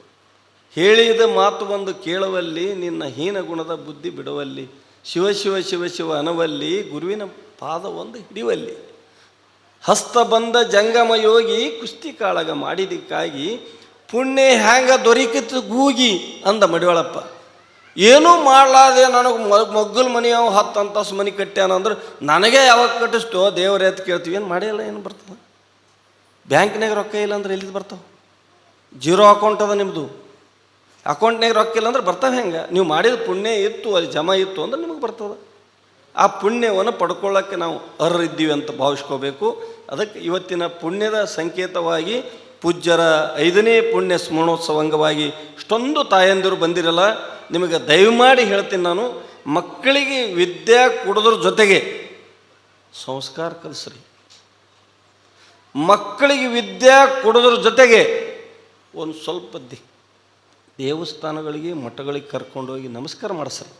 ಹೇಳಿದ ಮಾತು ಒಂದು ಕೇಳುವಲ್ಲಿ, ನಿನ್ನ ಹೀನ ಗುಣದ ಬುದ್ಧಿ ಬಿಡುವಲ್ಲಿ, ಶಿವ ಶಿವ ಶಿವ ಶಿವ ಅನವಲ್ಲಿ, ಗುರುವಿನ ಪಾದ ಒಂದು ಹಿಡಿಯುವಲ್ಲಿ, ಹಸ್ತ ಬಂದ ಜಂಗಮ ಯೋಗಿ ಕುಸ್ತಿ ಕಾಳಗ ಮಾಡಿದಕ್ಕಾಗಿ ಪುಣ್ಯ ಹ್ಯಾಂಗ ದೊರಕಿತು ಗೂಗಿ ಅಂದ ಮಡಿವಾಳಪ್ಪ. ಏನೂ ಮಾಡಲಾದೆ ನನಗೆ ಮಗ್ಗಲ್ ಮನೆ ಅವು 10 ಅಂತಸ್ತು ಮನೆ ಕಟ್ಟ್ಯಾನಂದ್ರೆ ನನಗೆ ಯಾವಾಗ ಕಟ್ಟಿಸ್ತೋ ದೇವರೇ ಅಂತ ಕೇಳ್ತೀವಿ. ಏನು ಮಾಡಿಲ್ಲ, ಏನು ಬರ್ತದೆ? ಬ್ಯಾಂಕ್ನಾಗ ರೊಕ್ಕ ಇಲ್ಲ ಅಂದ್ರೆ ಎಲ್ಲಿದ್ದು ಬರ್ತಾವೆ? ಜೀರೋ ಅಕೌಂಟ್ ಅದ ನಿಮ್ಮದು, ಅಕೌಂಟ್ನಾಗ ರೊಕ್ಕ ಇಲ್ಲ ಅಂದ್ರೆ ಬರ್ತಾವೆ ಹೆಂಗೆ? ನೀವು ಮಾಡಿದ ಪುಣ್ಯ ಇತ್ತು, ಅಲ್ಲಿ ಜಮಾ ಇತ್ತು ಅಂದ್ರೆ ನಿಮಗೆ ಬರ್ತದೆ. ಆ ಪುಣ್ಯವನ್ನು ಪಡ್ಕೊಳ್ಳೋಕ್ಕೆ ನಾವು ಅರ್ಹರಿದ್ದೀವಿ ಅಂತ ಭಾವಿಸ್ಕೋಬೇಕು. ಅದಕ್ಕೆ ಇವತ್ತಿನ ಪುಣ್ಯದ ಸಂಕೇತವಾಗಿ ಪೂಜ್ಯರ 5ನೇ ಪುಣ್ಯ ಸ್ಮರಣೋತ್ಸವ ಅಂಗವಾಗಿ ಇಷ್ಟೊಂದು ತಾಯಂದಿರು ಬಂದಿರಲ್ಲ. ನಿಮಗೆ ದಯಮಾಡಿ ಹೇಳ್ತೀನಿ, ನಾನು ಮಕ್ಕಳಿಗೆ ವಿದ್ಯೆ ಕೊಡೋದ್ರ ಜೊತೆಗೆ ಸಂಸ್ಕಾರ ಕಲಿಸ್ರಿ. ಮಕ್ಕಳಿಗೆ ವಿದ್ಯೆ ಕೊಡೋದ್ರ ಜೊತೆಗೆ ಒಂದು ಸ್ವಲ್ಪ ದೇವಸ್ಥಾನಗಳಿಗೆ ಮಠಗಳಿಗೆ ಕರ್ಕೊಂಡೋಗಿ ನಮಸ್ಕಾರ ಮಾಡಿಸ್ರಿ.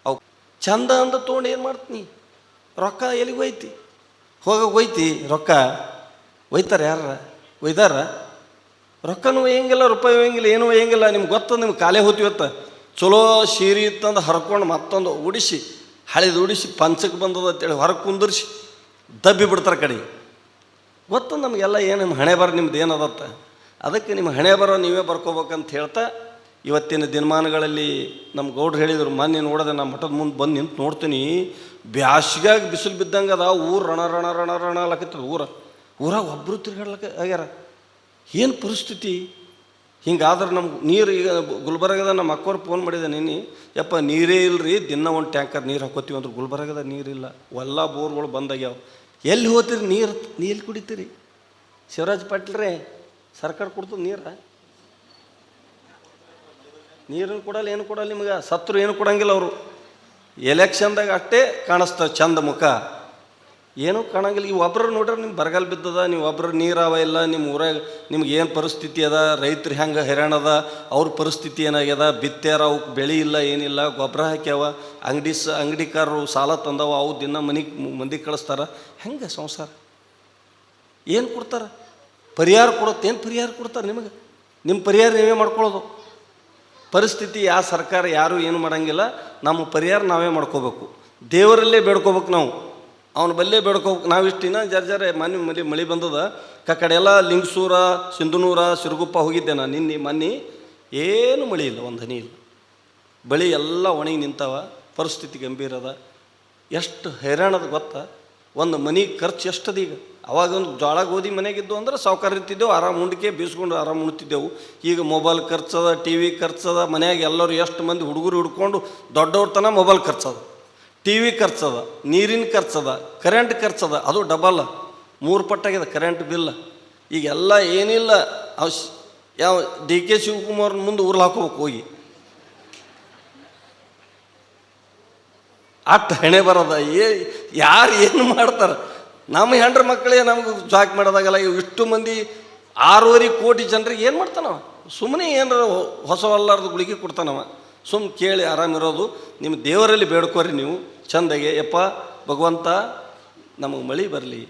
ಅವು ಚಂದ ಅಂದ ತೊಗೊಂಡು ಏನು ಮಾಡ್ತೀನಿ? ರೊಕ್ಕ ಎಲ್ಲಿಗೆ ಹೋಯ್ತಿ? ಹೋಯ್ತಿ ರೊಕ್ಕ ಒಯ್ತಾರೆ? ಯಾರ ಒಯ್ದಾರ? ರೊಕ್ಕನೂ ಒಯ್ಯಂಗಿಲ್ಲ, ರೂಪಾಯಿ ಒಯ್ಯಂಗಿಲ್ಲ, ಏನೂ ಒಯ್ಯಂಗಿಲ್ಲ. ನಿಮ್ಗೆ ಗೊತ್ತದ, ನಿಮ್ಗೆ ಕಾಲೇ ಹೋತಿವತ್ತ. ಚಲೋ ಸೀರೆ ಇತ್ತಂದು ಹರ್ಕೊಂಡು ಮತ್ತೊಂದು ಉಡಿಸಿ ಹಳಿದು ಉಡಿಸಿ ಪಂಚಕ್ಕೆ ಬಂದದ ಅಂತೇಳಿ ಹೊರಗೆ ಕುಂದಿರಿಸಿ ದಬ್ಬಿ ಬಿಡ್ತಾರೆ ಕಡೆ. ಗೊತ್ತು ನಮಗೆಲ್ಲ ಏನು ನಿಮ್ಮ ಹಣೆ ಬರ ನಿಮ್ದು ಏನದತ್ತ. ಅದಕ್ಕೆ ನಿಮ್ಮ ಹಣೆ ಬರೋ ನೀವೇ ಬರ್ಕೋಬೇಕಂತ ಹೇಳ್ತಾ, ಇವತ್ತಿನ ದಿನಮಾನಗಳಲ್ಲಿ ನಮ್ಮ ಗೌಡ್ರು ಹೇಳಿದರು, ಮೊನ್ನೆ ನೋಡಿದೆ, ನಮ್ಮ ಮಠದ ಮುಂದೆ ಬಂದು ನಿಂತು ನೋಡ್ತೀನಿ, ಬ್ಯಾಸ್ಗ್ಯಾಗ ಬಿಸಿಲು ಬಿದ್ದಂಗೆ ಅದ. ಊರು ರಣ ರಣ ರಣ ರಣ ಅಲ್ಲಕತ್ತದ. ಊರಾಗ ಒಬ್ಬರು ತಿರ್ಗಾಡ್ಲಕ್ಕ ಆಗ್ಯಾರ. ಏನು ಪರಿಸ್ಥಿತಿ? ಹಿಂಗಾದ್ರೆ ನಮ್ಗೆ ನೀರು ಈಗ ಗುಲ್ಬರ್ಗದ ನಮ್ಮ ಅಕ್ಕವ್ರು ಫೋನ್ ಮಾಡಿದೆ ನಿನ್ನೆ, ಯಪ್ಪ ನೀರೇ ಇಲ್ಲರಿ, ದಿನ ಒಂದು ಟ್ಯಾಂಕರ್ ನೀರು ಹಾಕೋತೀವಿ ಅಂದ್ರೆ ಗುಲ್ಬರ್ಗದ ನೀರಿಲ್ಲ, ಎಲ್ಲ ಬೋರ್ಗಳು ಬಂದಾಗ್ಯಾವ. ಎಲ್ಲಿ ಹೋಗ್ತೀರಿ ನೀರು? ಎಲ್ಲಿ ಕುಡಿತೀರಿ? ಶಿವರಾಜ್ ಪಾಟೀಲ್ರೇ, ಸರ್ಕಾರ ಕೊಡ್ತದೆ ನೀರನ್ನು ಕೊಡಲ್ಲ, ಏನು ಕೊಡಲ್ಲ ನಿಮ್ಗೆ. ಸತ್ರು ಏನು ಕೊಡಂಗಿಲ್ಲ ಅವರು. ಎಲೆಕ್ಷನ್ದಾಗ ಅಷ್ಟೇ ಕಾಣಿಸ್ತವೆ ಚಂದ ಮುಖ, ಏನೂ ಕಾಣಂಗಿಲ್ಲ. ಈ ಒಬ್ಬರು ನೋಡ್ರೆ ನಿಮ್ಗೆ ಬರಗಾಲ ಬಿದ್ದದ, ನೀವು ಒಬ್ಬರು ನೀರಾವ ಇಲ್ಲ ನಿಮ್ಮ ಊರಾಗ, ನಿಮ್ಗೆ ಏನು ಪರಿಸ್ಥಿತಿ ಅದ, ರೈತರು ಹೆಂಗೆ ಹೈರಾಣದ, ಅವ್ರ ಪರಿಸ್ಥಿತಿ ಏನಾಗ್ಯದ, ಬಿತ್ತ್ಯಾರ, ಅವಕ್ಕೆ ಬೆಳೆ ಇಲ್ಲ, ಏನಿಲ್ಲ, ಗೊಬ್ಬರ ಹಾಕ್ಯಾವ, ಅಂಗಡಿಕಾರರು ಸಾಲ ತಂದವ, ಅವು ದಿನ ಮಂದಿ ಕಳಿಸ್ತಾರ. ಹೆಂಗೆ ಸಂಸಾರ? ಏನು ಕೊಡ್ತಾರೆ? ಪರಿಹಾರ ಕೊಡುತ್ತೆ? ಏನು ಪರಿಹಾರ ಕೊಡ್ತಾರೆ ನಿಮಗೆ? ನಿಮ್ಮ ಪರಿಹಾರ ನೀವೇ ಮಾಡ್ಕೊಳ್ಳೋದು. ಪರಿಸ್ಥಿತಿ ಯಾವ ಸರ್ಕಾರ ಯಾರೂ ಏನು ಮಾಡೋಂಗಿಲ್ಲ. ನಮ್ಮ ಪರಿಹಾರ ನಾವೇ ಮಾಡ್ಕೋಬೇಕು. ದೇವರಲ್ಲೇ ಬೇಡ್ಕೋಬೇಕು ನಾವು, ಅವನ ಬಲ್ಲೇ ಬೇಡ್ಕೋಬೇಕು. ನಾವು ಇಷ್ಟಿನ ಜರ್ಜರೆ ಮಳೆ ಬಂದದ. ಕಡೆ ಎಲ್ಲ ಲಿಂಗಸೂರ, ಸಿಂಧನೂರ, ಸಿರುಗುಪ್ಪ ಹೋಗಿದ್ದೆ ನಾನು ಮೊನ್ನೆ. ಏನು ಮಳೆ ಇಲ್ಲ, ಒಂದು ಹನಿ ಇಲ್ಲ. ಬಳಿ ಎಲ್ಲ ಒಣಗಿ ನಿಂತಾವ. ಪರಿಸ್ಥಿತಿ ಗಂಭೀರ ಅದ. ಎಷ್ಟು ಹೈರಾಣದ ಗೊತ್ತಾ? ಒಂದು ಮನೆ ಖರ್ಚು ಎಷ್ಟದ ಈಗ. ಅವಾಗ ಒಂದು ಜೋಳ ಗೋಧಿ ಮನೆಗಿದ್ದು ಅಂದ್ರೆ ಸಾವುಕಾರ ಇರ್ತಿದ್ದೆವು, ಆರಾಮ್ ಉಂಡಿಕೆ ಬೀಸ್ಕೊಂಡು ಆರಾಮ್ ಉಣ್ತಿದ್ದೆವು. ಈಗ ಮೊಬೈಲ್ ಖರ್ಚದ, ಟಿ ವಿ ಖರ್ಚದ, ಮನೆಯಾಗ ಎಲ್ಲರೂ ಎಷ್ಟು ಮಂದಿ ಹುಡುಗರು ಹಿಡ್ಕೊಂಡು ದೊಡ್ಡವ್ರ ತನಕ ಮೊಬೈಲ್ ಖರ್ಚದ, ಟಿ ವಿ ಖರ್ಚದ, ನೀರಿನ ಖರ್ಚದ, ಕರೆಂಟ್ ಖರ್ಚದ. ಅದು ಡಬಲ್ 3 ಪಟ್ಟಾಗಿದೆ ಕರೆಂಟ್ ಬಿಲ್. ಈಗೆಲ್ಲ ಏನಿಲ್ಲ, ಯಾವ DK ಶಿವಕುಮಾರ್ ಮುಂದೆ ಊರ್ಲು ಹಾಕೋಬೇಕು ಹೋಗಿ. ಅಟ್ಟು ಹಣೆ ಬರೋದ. ಯಾರು ಏನು ಮಾಡ್ತಾರೆ? ನಮ್ಮ ಹೆಂಡ್ರ ಮಕ್ಕಳೇ ನಮ್ಗೆ ಜಾಕ್ ಮಾಡೋದಾಗಲ್ಲ. ಇಷ್ಟು ಮಂದಿ 6.5 ಕೋಟಿ ಜನರಿಗೆ ಏನು ಮಾಡ್ತಾನವ? ಸುಮ್ಮನೆ ಏನಾರ ಹೊಸವಲ್ಲಾರ್ದು ಗುಳಿಗೆ ಕೊಡ್ತಾನವ. ಸುಮ್ಮನೆ ಕೇಳಿ ಆರಾಮಿರೋದು. ನಿಮ್ಮ ದೇವರಲ್ಲಿ ಬೇಡ್ಕೋರಿ ನೀವು ಚಂದಾಗೆ, ಯಪ್ಪ ಭಗವಂತ ನಮಗೆ ಮಳೆ ಬರಲಿ,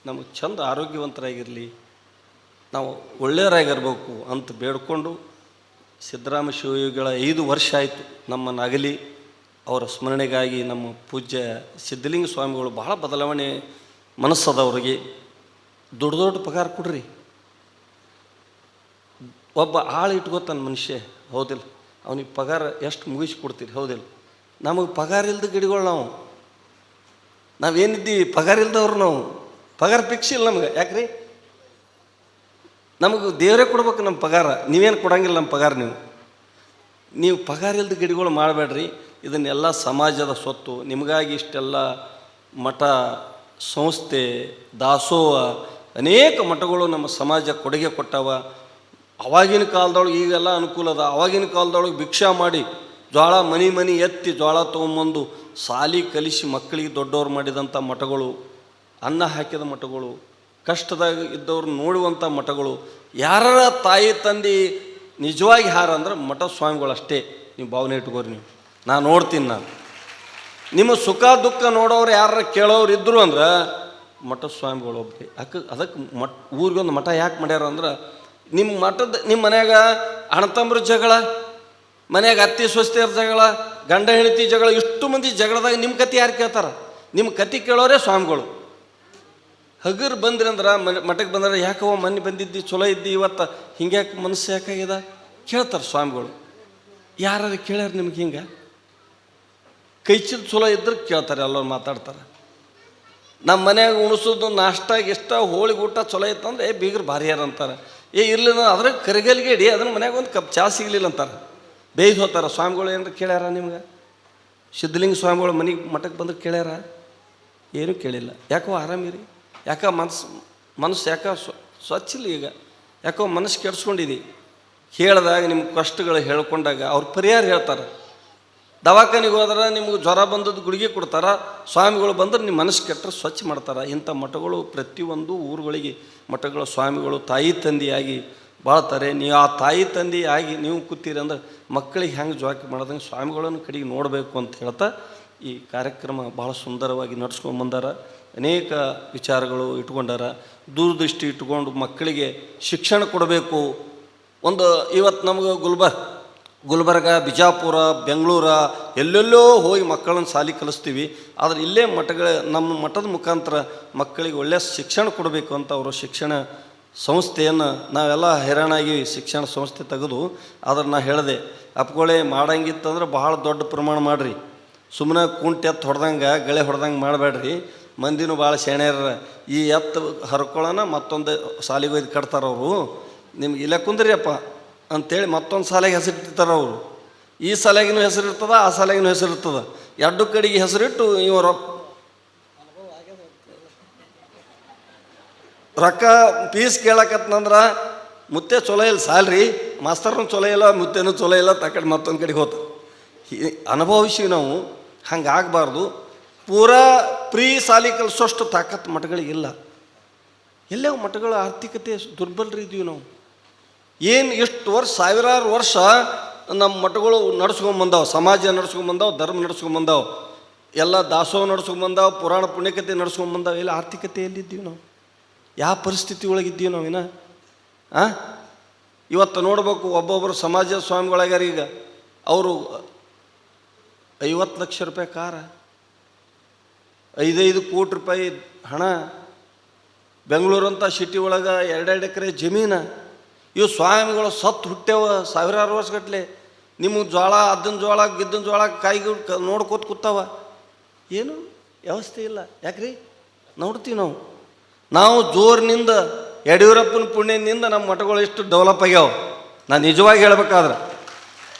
ನಮಗೆ ಚಂದ ಆರೋಗ್ಯವಂತರಾಗಿರಲಿ, ನಾವು ಒಳ್ಳೆಯವರಾಗಿರ್ಬೇಕು ಅಂತ ಬೇಡ್ಕೊಂಡು, ಸಿದ್ದರಾಮ ಶಿವಯೋಗಿಗಳ 5 ವರ್ಷ ಆಯಿತು ನಮ್ಮನ್ನಾಗಲಿ. ಅವರ ಸ್ಮರಣೆಗಾಗಿ ನಮ್ಮ ಪೂಜ್ಯ ಸಿದ್ಧಲಿಂಗ ಸ್ವಾಮಿಗಳು ಭಾಳ ಬದಲಾವಣೆ ಮನಸ್ಸದವ್ರಿಗೆ. ದೊಡ್ಡ ಪಗಾರ ಕೊಡ್ರಿ. ಒಬ್ಬ ಆಳು ಇಟ್ಕೋತಾನೆ ಮನುಷ್ಯ, ಹೌದಿಲ್ಲ? ಅವನಿಗೆ ಪಗಾರ ಎಷ್ಟು ಮುಗಿಸಿ ಕೊಡ್ತೀರಿ, ಹೌದಿಲ್ಲ? ನಮಗೆ ಪಗಾರ ಇಲ್ದ ಗಿಡಗಳು ನಾವೇನಿದ್ದೀವಿ ಪಗಾರ ಇಲ್ದವ್ರು. ನಾವು ಪಗಾರ ಫಿಕ್ಸ್ ಇಲ್ಲ ನಮ್ಗೆ. ಯಾಕ್ರಿ? ನಮಗೆ ದೇವರೇ ಕೊಡ್ಬೇಕು ನಮ್ಮ ಪಗಾರ. ನೀವೇನು ಕೊಡಂಗಿಲ್ಲ ನಮ್ಮ ಪಗಾರ. ನೀವು ಪಗಾರ ಇಲ್ದ ಗಿಡಗಳು ಮಾಡಬೇಡ್ರಿ. ಇದನ್ನೆಲ್ಲ ಸಮಾಜದ ಸ್ವತ್ತು. ನಿಮಗಾಗಿ ಇಷ್ಟೆಲ್ಲ ಮಠ, ಸಂಸ್ಥೆ, ದಾಸೋಹ ಅನೇಕ ಮಠಗಳು ನಮ್ಮ ಸಮಾಜ ಕೊಡುಗೆ ಕೊಟ್ಟವ. ಅವಾಗಿನ ಕಾಲದೊಳಗೆ ಈಗೆಲ್ಲ ಅನುಕೂಲ ಅದ. ಅವಾಗಿನ ಕಾಲದೊಳಗೆ ಭಿಕ್ಷಾ ಮಾಡಿ ಜೋಳ ಮನಿ ಎತ್ತಿ ಜೋಳ ತೊಗೊಂಬಂದು ಸಾಲಿ ಕಲಿಸಿ ಮಕ್ಕಳಿಗೆ ದೊಡ್ಡವ್ರು ಮಾಡಿದಂಥ ಮಠಗಳು, ಅನ್ನ ಹಾಕಿದ ಮಠಗಳು, ಕಷ್ಟದಾಗ ಇದ್ದವ್ರು ನೋಡುವಂಥ ಮಠಗಳು. ಯಾರ ತಾಯಿ ತಂದೆ ನಿಜವಾಗಿ ಯಾರು ಅಂದ್ರೆ ಮಠ ಸ್ವಾಮಿಗಳು ಅಷ್ಟೇ. ನೀವು ಭಾವನೆ ಇಟ್ಕೋರಿ. ನಾನು ನೋಡ್ತೀನಿ. ನಿಮ್ಮ ಸುಖ ದುಃಖ ನೋಡೋರು ಯಾರು ಕೇಳೋರು ಇದ್ದರು ಅಂದ್ರೆ ಮಠ ಸ್ವಾಮಿಗಳು ಒಬ್ಬರೇ. ಅದಕ್ಕೆ ಊರಿಗೊಂದು ಮಠ ಯಾಕೆ ಮಾಡ್ಯಾರ ಅಂದ್ರೆ ನಿಮ್ಮ ಮನ್ಯಾಗ ಅಣ್ಣತಮ್ಮರ ಜಗಳ, ಮನ್ಯಾಗ ಅತ್ತಿ ಸ್ವಸ್ತಿಯರ ಜಗಳ, ಗಂಡ ಹೆಂಡತಿ ಜಗಳ, ಇಷ್ಟು ಮಂದಿ ಜಗಳದಾಗ ನಿಮ್ಮ ಕತೆ ಯಾರು ಕೇಳ್ತಾರ? ನಿಮ್ಮ ಕತೆ ಕೇಳೋರೇ ಸ್ವಾಮಿಗಳು. ಹಗರು ಬಂದ್ರಿ ಅಂದ್ರೆ ಮಠಕ್ಕೆ ಬಂದ್ರೆ ಯಾಕವ ಮೊನ್ನೆ ಬಂದಿದ್ದು ಚಲೋ ಇದ್ದು ಇವತ್ತು ಹಿಂಗ್ಯಾಕೆ ಮನಸ್ಸು ಯಾಕಾಗ್ಯದ ಕೇಳ್ತಾರೆ ಸ್ವಾಮಿಗಳು. ಯಾರು ಕೇಳ್ಯಾರ ನಿಮ್ಗೆ? ಹಿಂಗೆ ಕೈಚಿಲ್ ಚಲೋ ಇದ್ರೆ ಕೇಳ್ತಾರೆ, ಎಲ್ಲರೂ ಮಾತಾಡ್ತಾರೆ. ನಮ್ಮ ಮನ್ಯಾಗ ಉಣಿಸೋದು ನಾಷ್ಟಾಗ ಇಷ್ಟ ಹೋಳಿಗೆ ಊಟ ಚಲೋ ಇತ್ತಂದ್ರೆ ಬೀಗರು ಭಾರಿ ಯಾರು ಅಂತಾರೆ. ಇರಲಿಲ್ಲ ಅದ್ರಾಗ ಕರಿಗಲ್ಗೆ ಇಡಿ ಅದನ್ನು ಮನ್ಯಾಗ ಒಂದು ಕಪ್ ಚಹಾ ಸಿಗಲಿಲ್ಲ ಅಂತಾರೆ, ಬೇಯ್ದು ಹೋಗ್ತಾರೆ. ಸ್ವಾಮಿಗಳು ಏನಾರ ಕೇಳ್ಯಾರ ನಿಮ್ಗೆ? ಸಿದ್ಧಲಿಂಗ ಸ್ವಾಮಿಗಳು ಮನೆಗೆ ಮಠಕ್ಕೆ ಬಂದ್ರೆ ಕೇಳ್ಯಾರ? ಏನೂ ಕೇಳಿಲ್ಲ. ಯಾಕೋ ಆರಾಮಿರಿ, ಯಾಕೋ ಮನಸ್ಸು ಯಾಕೋ ಸ್ವಚ್ಛ ಇಲ್ಲ. ಈಗ ಯಾಕೋ ಮನಸ್ಸು ಕೆಡ್ಸ್ಕೊಂಡಿದಿ. ಹೇಳಿದಾಗ ನಿಮ್ಮ ಕಷ್ಟಗಳು ಹೇಳ್ಕೊಂಡಾಗ ಅವ್ರು ಪರಿಹಾರ ಹೇಳ್ತಾರೆ. ದವಾಖಾನಿಗೆ ಹೋದ್ರೆ ನಿಮ್ಗೆ ಜ್ವರ ಬಂದದ್ದು ಗುಳಿಗೆ ಕೊಡ್ತಾರೆ. ಸ್ವಾಮಿಗಳು ಬಂದ್ರೆ ನಿಮ್ಮ ಮನಸ್ಸು ಕೆಟ್ಟರೆ ಸ್ವಚ್ಛ ಮಾಡ್ತಾರೆ. ಇಂಥ ಮಠಗಳು ಪ್ರತಿಯೊಂದು ಊರುಗಳಿಗೆ ಮಠಗಳು ಸ್ವಾಮಿಗಳು ತಾಯಿ ತಂದೆಯಾಗಿ ಬಾಳ್ತಾರೆ. ನೀವು ಆ ತಾಯಿ ತಂದೆಯಾಗಿ ನೀವು ಕೂತೀರಿ ಅಂದ್ರೆ ಮಕ್ಕಳಿಗೆ ಹೆಂಗೆ ಜೋಕಿ ಮಾಡೋದಂಗೆ ಸ್ವಾಮಿಗಳನ್ನು ಕಡೆಗೆ ನೋಡಬೇಕು ಅಂತ ಹೇಳ್ತಾ ಈ ಕಾರ್ಯಕ್ರಮ ಭಾಳ ಸುಂದರವಾಗಿ ನಡ್ಸ್ಕೊಂಡ್ಬಂದಾರ. ಅನೇಕ ವಿಚಾರಗಳು ಇಟ್ಕೊಂಡಾರ. ದೂರದೃಷ್ಟಿ ಇಟ್ಕೊಂಡು ಮಕ್ಕಳಿಗೆ ಶಿಕ್ಷಣ ಕೊಡಬೇಕು. ಒಂದು ಇವತ್ತು ನಮಗೆ ಗುಲ್ಬರ್ಗ, ಬಿಜಾಪುರ, ಬೆಂಗಳೂರ ಎಲ್ಲೆಲ್ಲೋ ಹೋಗಿ ಮಕ್ಕಳನ್ನು ಶಾಲೆ ಕಲಿಸ್ತೀವಿ. ಆದರೆ ಇಲ್ಲೇ ನಮ್ಮ ಮಠದ ಮುಖಾಂತರ ಮಕ್ಕಳಿಗೆ ಒಳ್ಳೆಯ ಶಿಕ್ಷಣ ಕೊಡಬೇಕು ಅಂತ ಅವರು ಶಿಕ್ಷಣ ಸಂಸ್ಥೆಯನ್ನು ನಾವೆಲ್ಲ ಹೈರಾಣಾಗಿ ಶಿಕ್ಷಣ ಸಂಸ್ಥೆ ತೆಗೆದು ಆದ್ರೆ ನಾ ಹೇಳಿದೆ, ಅಪ್ಕೊಳ್ಳೆ ಮಾಡಂಗಿತ್ತಂದ್ರೆ ಭಾಳ ದೊಡ್ಡ ಪ್ರಮಾಣ ಮಾಡಿರಿ. ಸುಮ್ಮನೆ ಕುಂಟು ಎತ್ತು ಹೊಡೆದಂಗೆ ಗಳೆ ಹೊಡೆದಂಗೆ ಮಾಡಬೇಡ್ರಿ. ಮಂದಿನೂ ಭಾಳ ಶೆಣ್ಯರ. ಈ ಎತ್ತು ಹರ್ಕೊಳ್ಳೋಣ ಮತ್ತೊಂದು ಶಾಲೆಗೆ ಒಯ್ದು ಕಟ್ತಾರೆ ಅವರು. ನಿಮ್ಗೆ ಇಲ್ಲ ಕುಂದ್ರಿ ಅಪ್ಪ ಅಂಥೇಳಿ ಮತ್ತೊಂದು ಶಾಲೆಗೆ ಹೆಸರಿಟ್ಟಿರ್ತಾರೆ ಅವರು. ಈ ಶಾಲೆಗಿನೂ ಹೆಸರು ಇರ್ತದೆ, ಆ ಶಾಲೆಗಿನೂ ಹೆಸರು ಇರ್ತದೆ. ಎರಡು ಕಡೆಗೆ ಹೆಸರಿಟ್ಟು ಇವರು ರೊಕ್ಕ ಫೀಸ್ ಕೇಳಕತ್ತಂದ್ರೆ ಮುತ್ತೆ ಚೊಲೋ ಇಲ್ಲ ಸ್ಯಾಲ್ರಿ, ಮಾಸ್ತರ್ನೂ ಚೊಲೋ ಇಲ್ಲ, ಮುತ್ತೆನೂ ಚೊಲೋ ಇಲ್ಲ, ತಕಡೆ ಮತ್ತೊಂದು ಕಡೆಗೆ ಹೋಗ್ತಾರೆ. ಅನುಭವಿಸಿ ನಾವು ಹಂಗೆ ಆಗಬಾರ್ದು. ಪೂರಾ ಪ್ರೀ ಶಾಲೆ ಕಲಿಸೋಷ್ಟು ತಾಕತ್ತು ಮಠಗಳಿಗಿಲ್ಲ. ಎಲ್ಲೇ ಮಠಗಳ ಆರ್ಥಿಕತೆ ದುರ್ಬಲರು ಇದ್ದೀವಿ ನಾವು. ಏನು ಎಷ್ಟು ವರ್ಷ, ಸಾವಿರಾರು ವರ್ಷ ನಮ್ಮ ಮಠಗಳು ನಡ್ಸ್ಕೊಂಬಂದಾವೆ, ಸಮಾಜ ನಡ್ಸ್ಕೊಂಬಂದಾವೆ, ಧರ್ಮ ನಡ್ಸ್ಕೊಂಬಂದಾವೆ, ಎಲ್ಲ ದಾಸೋಹ ನಡ್ಸ್ಕೊಂಬಂದಾವೆ, ಪುರಾಣ ಪುಣ್ಯಕತೆ ನಡ್ಸ್ಕೊಂಬಂದಾವೆ. ಎಲ್ಲ ಆರ್ಥಿಕತೆ ಎಲ್ಲಿದ್ದೀವಿ ನಾವು? ಯಾವ ಪರಿಸ್ಥಿತಿ ಒಳಗಿದ್ದೀವಿ ನಾವಿನ? ಇವತ್ತು ನೋಡ್ಬೇಕು, ಒಬ್ಬೊಬ್ಬರು ಸಮಾಜ ಸ್ವಾಮಿಗಳಾಗ್ಯಾರ. ಈಗ ಅವರು 50 ಲಕ್ಷ ರೂಪಾಯಿ ಕಾರ, 5 ಕೋಟಿ ರೂಪಾಯಿ ಹಣ, ಬೆಂಗಳೂರಂಥ ಸಿಟಿ ಒಳಗೆ 2 ಎಕರೆ ಜಮೀನು. ಇವು ಸ್ವಾಮಿಗಳು ಸತ್ತು ಹುಟ್ಟ್ಯಾವ ಸಾವಿರಾರು ವರ್ಷಗಟ್ಟಲೆ. ನಿಮಗೆ ಜೋಳ, ಅದನ್ನ ಜೋಳ, ಗಿದ್ದನ ಜೋಳ, ಕಾಯಿಗೆ ನೋಡ್ಕೋತ ಕೂತಾವ. ಏನು ವ್ಯವಸ್ಥೆ ಇಲ್ಲ. ಯಾಕ್ರಿ? ನೋಡ್ತೀವಿ ನಾವು ಜೋರಿನಿಂದ ಯಡಿಯೂರಪ್ಪನ ಪುಣ್ಯದಿಂದ ನಮ್ಮ ಮಠಗಳು ಎಷ್ಟು ಡೆವಲಪ್ ಆಗ್ಯಾವ. ನಾನು ನಿಜವಾಗಿ ಹೇಳ್ಬೇಕಾದ್ರೆ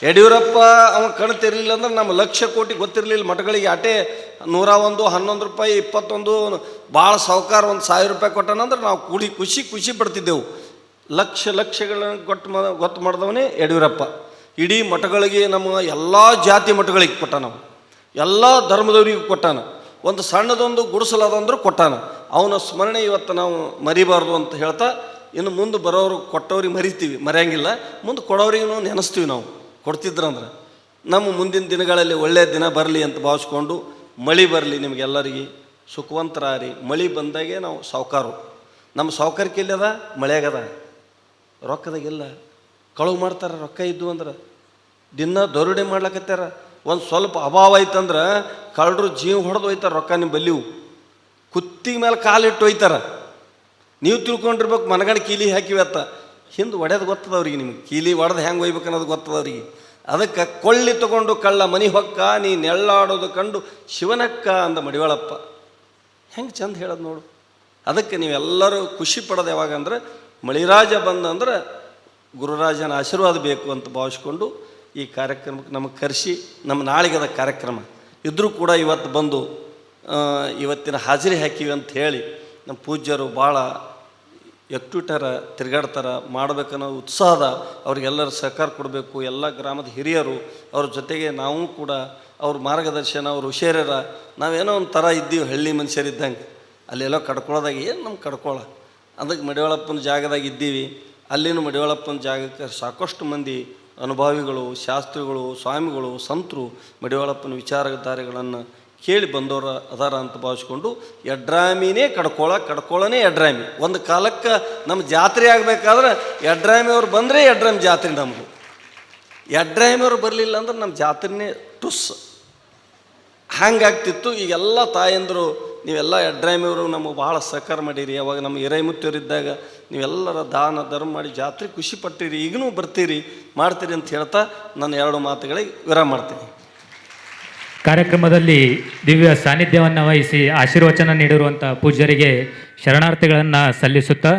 ಯಡಿಯೂರಪ್ಪ ಅವನು ಕಣ್ಣು ತೆರಲಿಲ್ಲ ಅಂದ್ರೆ ನಮ್ಮ 1,00,000 ಕೋಟಿ ಗೊತ್ತಿರಲಿಲ್ಲ ಮಠಗಳಿಗೆ. ಆಟೆ 101, 11 ರೂಪಾಯಿ, 21 ಭಾಳ ಸಾವುಕಾರ 1,000 ರೂಪಾಯಿ ಕೊಟ್ಟನಂದ್ರೆ ನಾವು ಖುಷಿ ಪಡ್ತಿದ್ದೆವು. ಲಕ್ಷಗಳನ್ನು ಗೊತ್ತು ಮಾಡಿದವನೇ ಯಡಿಯೂರಪ್ಪ. ಇಡೀ ಮಠಗಳಿಗೆ, ನಮ್ಮ ಎಲ್ಲ ಜಾತಿ ಮಠಗಳಿಗೆ ಕೊಟ್ಟಾನ, ಎಲ್ಲ ಧರ್ಮದವ್ರಿಗೆ ಕೊಟ್ಟಾನ. ಒಂದು ಸಣ್ಣದೊಂದು ಗುಡಿಸಲದಂದ್ರೂ ಕೊಟ್ಟಾನ. ಅವನ ಸ್ಮರಣೆ ಇವತ್ತು ನಾವು ಮರಿಬಾರ್ದು ಅಂತ ಹೇಳ್ತಾ, ಇನ್ನು ಮುಂದೆ ಬರೋರು ಕೊಟ್ಟವ್ರಿಗೆ ಮರಿತೀವಿ, ಮರೆಯಂಗಿಲ್ಲ. ಮುಂದೆ ಕೊಡೋರಿಗೂ ನೆನೆಸ್ತೀವಿ. ನಾವು ಕೊಡ್ತಿದ್ರಂದ್ರೆ ನಮ್ಮ ಮುಂದಿನ ದಿನಗಳಲ್ಲಿ ಒಳ್ಳೆಯ ದಿನ ಬರಲಿ ಅಂತ ಭಾವಿಸ್ಕೊಂಡು, ಮಳೆ ಬರಲಿ ನಿಮಗೆಲ್ಲರಿಗೆ, ಸುಖವಂತರಾರಿ. ಮಳೆ ಬಂದಾಗೆ ನಾವು ಸಾವುಕಾರು. ನಮ್ಮ ಸಾವುಕಾರಿಕೆ ಎಲ್ಲದ? ಮಳೆಯಾಗದ, ರೊಕ್ಕದಾಗೆಲ್ಲ ಕಳುವು ಮಾಡ್ತಾರೆ. ರೊಕ್ಕ ಇದ್ದು ಅಂದ್ರೆ ದಿನ ದರೋಡೆ ಮಾಡ್ಲಕತ್ತಾರ. ಒಂದು ಸ್ವಲ್ಪ ಅಭಾವ ಐತಂದ್ರೆ ಕಳ್ಳರು ಜೀವ ಹೊಡೆದು ಒಯ್ತಾರೆ ರೊಕ್ಕ. ನಿಮ್ಮ ಬಲ್ಲಿವು ಕುತ್ತಿಗೆ ಮೇಲೆ ಕಾಲಿಟ್ಟು ಒಯ್ತಾರೆ. ನೀವು ತಿಳ್ಕೊಂಡಿರ್ಬೇಕು ಮನಗಂಡು ಕೀಲಿ ಹಾಕಿವತ್ತ, ಹಿಂದೆ ಒಡೆದು ಗೊತ್ತದವ್ರಿಗೆ. ನಿಮ್ಗೆ ಕೀಲಿ ಒಡೆದು ಹೆಂಗೆ ಒಯ್ಬೇಕು ಅನ್ನೋದು ಗೊತ್ತದವ್ರಿಗೆ. ಅದಕ್ಕೆ ಕೊಳ್ಳಿ ತಗೊಂಡು ಕಳ್ಳ ಮನೆ ಹೊಕ್ಕ, ನೀ ನೆಳ್ಳಾಡೋದು ಕಂಡು ಶಿವನಕ್ಕ ಅಂದ ಮಡಿವಾಳಪ್ಪ. ಹೆಂಗೆ ಚಂದ ಹೇಳೋದು ನೋಡು. ಅದಕ್ಕೆ ನೀವೆಲ್ಲರೂ ಖುಷಿ ಪಡೋದು ಯಾವಾಗಂದ್ರೆ ಮಳಿರಾಜ ಬಂದಂದ್ರೆ ಗುರುರಾಜನ ಆಶೀರ್ವಾದ ಬೇಕು ಅಂತ ಭಾವಿಸ್ಕೊಂಡು ಈ ಕಾರ್ಯಕ್ರಮಕ್ಕೆ ನಮಗೆ ಕರೆಸಿ, ನಮ್ಮ ನಾಳೆಗದ ಕಾರ್ಯಕ್ರಮ ಇದ್ದರೂ ಕೂಡ ಇವತ್ತು ಬಂದು ಇವತ್ತಿನ ಹಾಜರಿ ಹಾಕಿವಿ ಅಂತ ಹೇಳಿ ನಮ್ಮ ಪೂಜ್ಯರು ಭಾಳ ಎಕ್ಟಿವ್ಟಾರ ತಿರುಗಾಡ್ತಾರೆ ಮಾಡಬೇಕನ್ನೋ ಉತ್ಸಾಹದ ಅವ್ರಿಗೆಲ್ಲರ ಸಹಕಾರ ಕೊಡಬೇಕು. ಎಲ್ಲ ಗ್ರಾಮದ ಹಿರಿಯರು ಅವ್ರ ಜೊತೆಗೆ ನಾವು ಕೂಡ ಅವ್ರ ಮಾರ್ಗದರ್ಶನ, ಅವ್ರ ಹುಷಾರ್ಯರ ನಾವೇನೋ ಒಂದು ಥರ ಇದ್ದೀವಿ ಹಳ್ಳಿ ಮನುಷ್ಯರಿದ್ದಂಗೆ. ಅಲ್ಲೆಲ್ಲೋ ಕಡ್ಕೊಳ್ಳೋದಾಗ ಏನು ನಮ್ಮ ಕಡ್ಕೊಳ್ಳ, ಅದಕ್ಕೆ ಮಡಿವಾಳಪ್ಪನ ಜಾಗದಾಗ ಇದ್ದೀವಿ. ಅಲ್ಲಿನ ಮಡಿವಾಳಪ್ಪನ ಜಾಗಕ್ಕೆ ಸಾಕಷ್ಟು ಮಂದಿ ಅನುಭಾವಿಗಳು, ಶಾಸ್ತ್ರಿಗಳು, ಸ್ವಾಮಿಗಳು, ಸಂತರು ಮಡಿವಾಳಪ್ಪನ ವಿಚಾರಧಾರೆಗಳನ್ನು ಕೇಳಿ ಬಂದವರು ಅದಾರ ಅಂತ ಭಾವಿಸ್ಕೊಂಡು ಯಡ್ರಾಮಿನೇ ಕಡ್ಕೊಳ್ಳೋನೇ ಯಡ್ರಾಮಿ. ಒಂದು ಕಾಲಕ್ಕೆ ನಮ್ಮ ಜಾತ್ರೆ ಆಗಬೇಕಾದ್ರೆ ಯಡ್ರಾಮಿಯವ್ರು ಬಂದರೆ ಯಡ್ರಾಮಿ ಜಾತ್ರೆ ನಮಗೂ. ಯಡ್ರಾಮಿಯವ್ರು ಬರಲಿಲ್ಲ ಅಂದ್ರೆ ನಮ್ಮ ಜಾತ್ರೆನೇ ಟುಸ್ ಹಂಗಾಗ್ತಿತ್ತು. ಈಗೆಲ್ಲ ತಾಯಂದರು ನೀವೆಲ್ಲ ಯಡ್ರಾಮಿಯವರು ನಮಗೆ ಭಾಳ ಸಹಕಾರ ಮಾಡಿರಿ. ಅವಾಗ ನಮ್ಮ ಹಿರೇಮುತ್ತಿಯವರಿದ್ದಾಗ ನೀವೆಲ್ಲರ ದಾನ ಧರ್ಮ ಮಾಡಿ ಜಾತ್ರೆ ಖುಷಿ ಪಟ್ಟಿರಿ, ಈಗಲೂ ಬರ್ತೀರಿ ಮಾಡ್ತೀರಿ ಅಂತ ಹೇಳ್ತಾ ನನ್ನ 2 ಮಾತುಗಳಿಗೆ ವಿರಾಮ ಮಾಡ್ತೀನಿ. ಕಾರ್ಯಕ್ರಮದಲ್ಲಿ ದಿವ್ಯ ಸಾನ್ನಿಧ್ಯವನ್ನು ವಹಿಸಿ ಆಶೀರ್ವಚನ ನೀಡಿರುವಂಥ ಪೂಜ್ಯರಿಗೆ ಶರಣಾರ್ಥಿಗಳನ್ನು ಸಲ್ಲಿಸುತ್ತಾ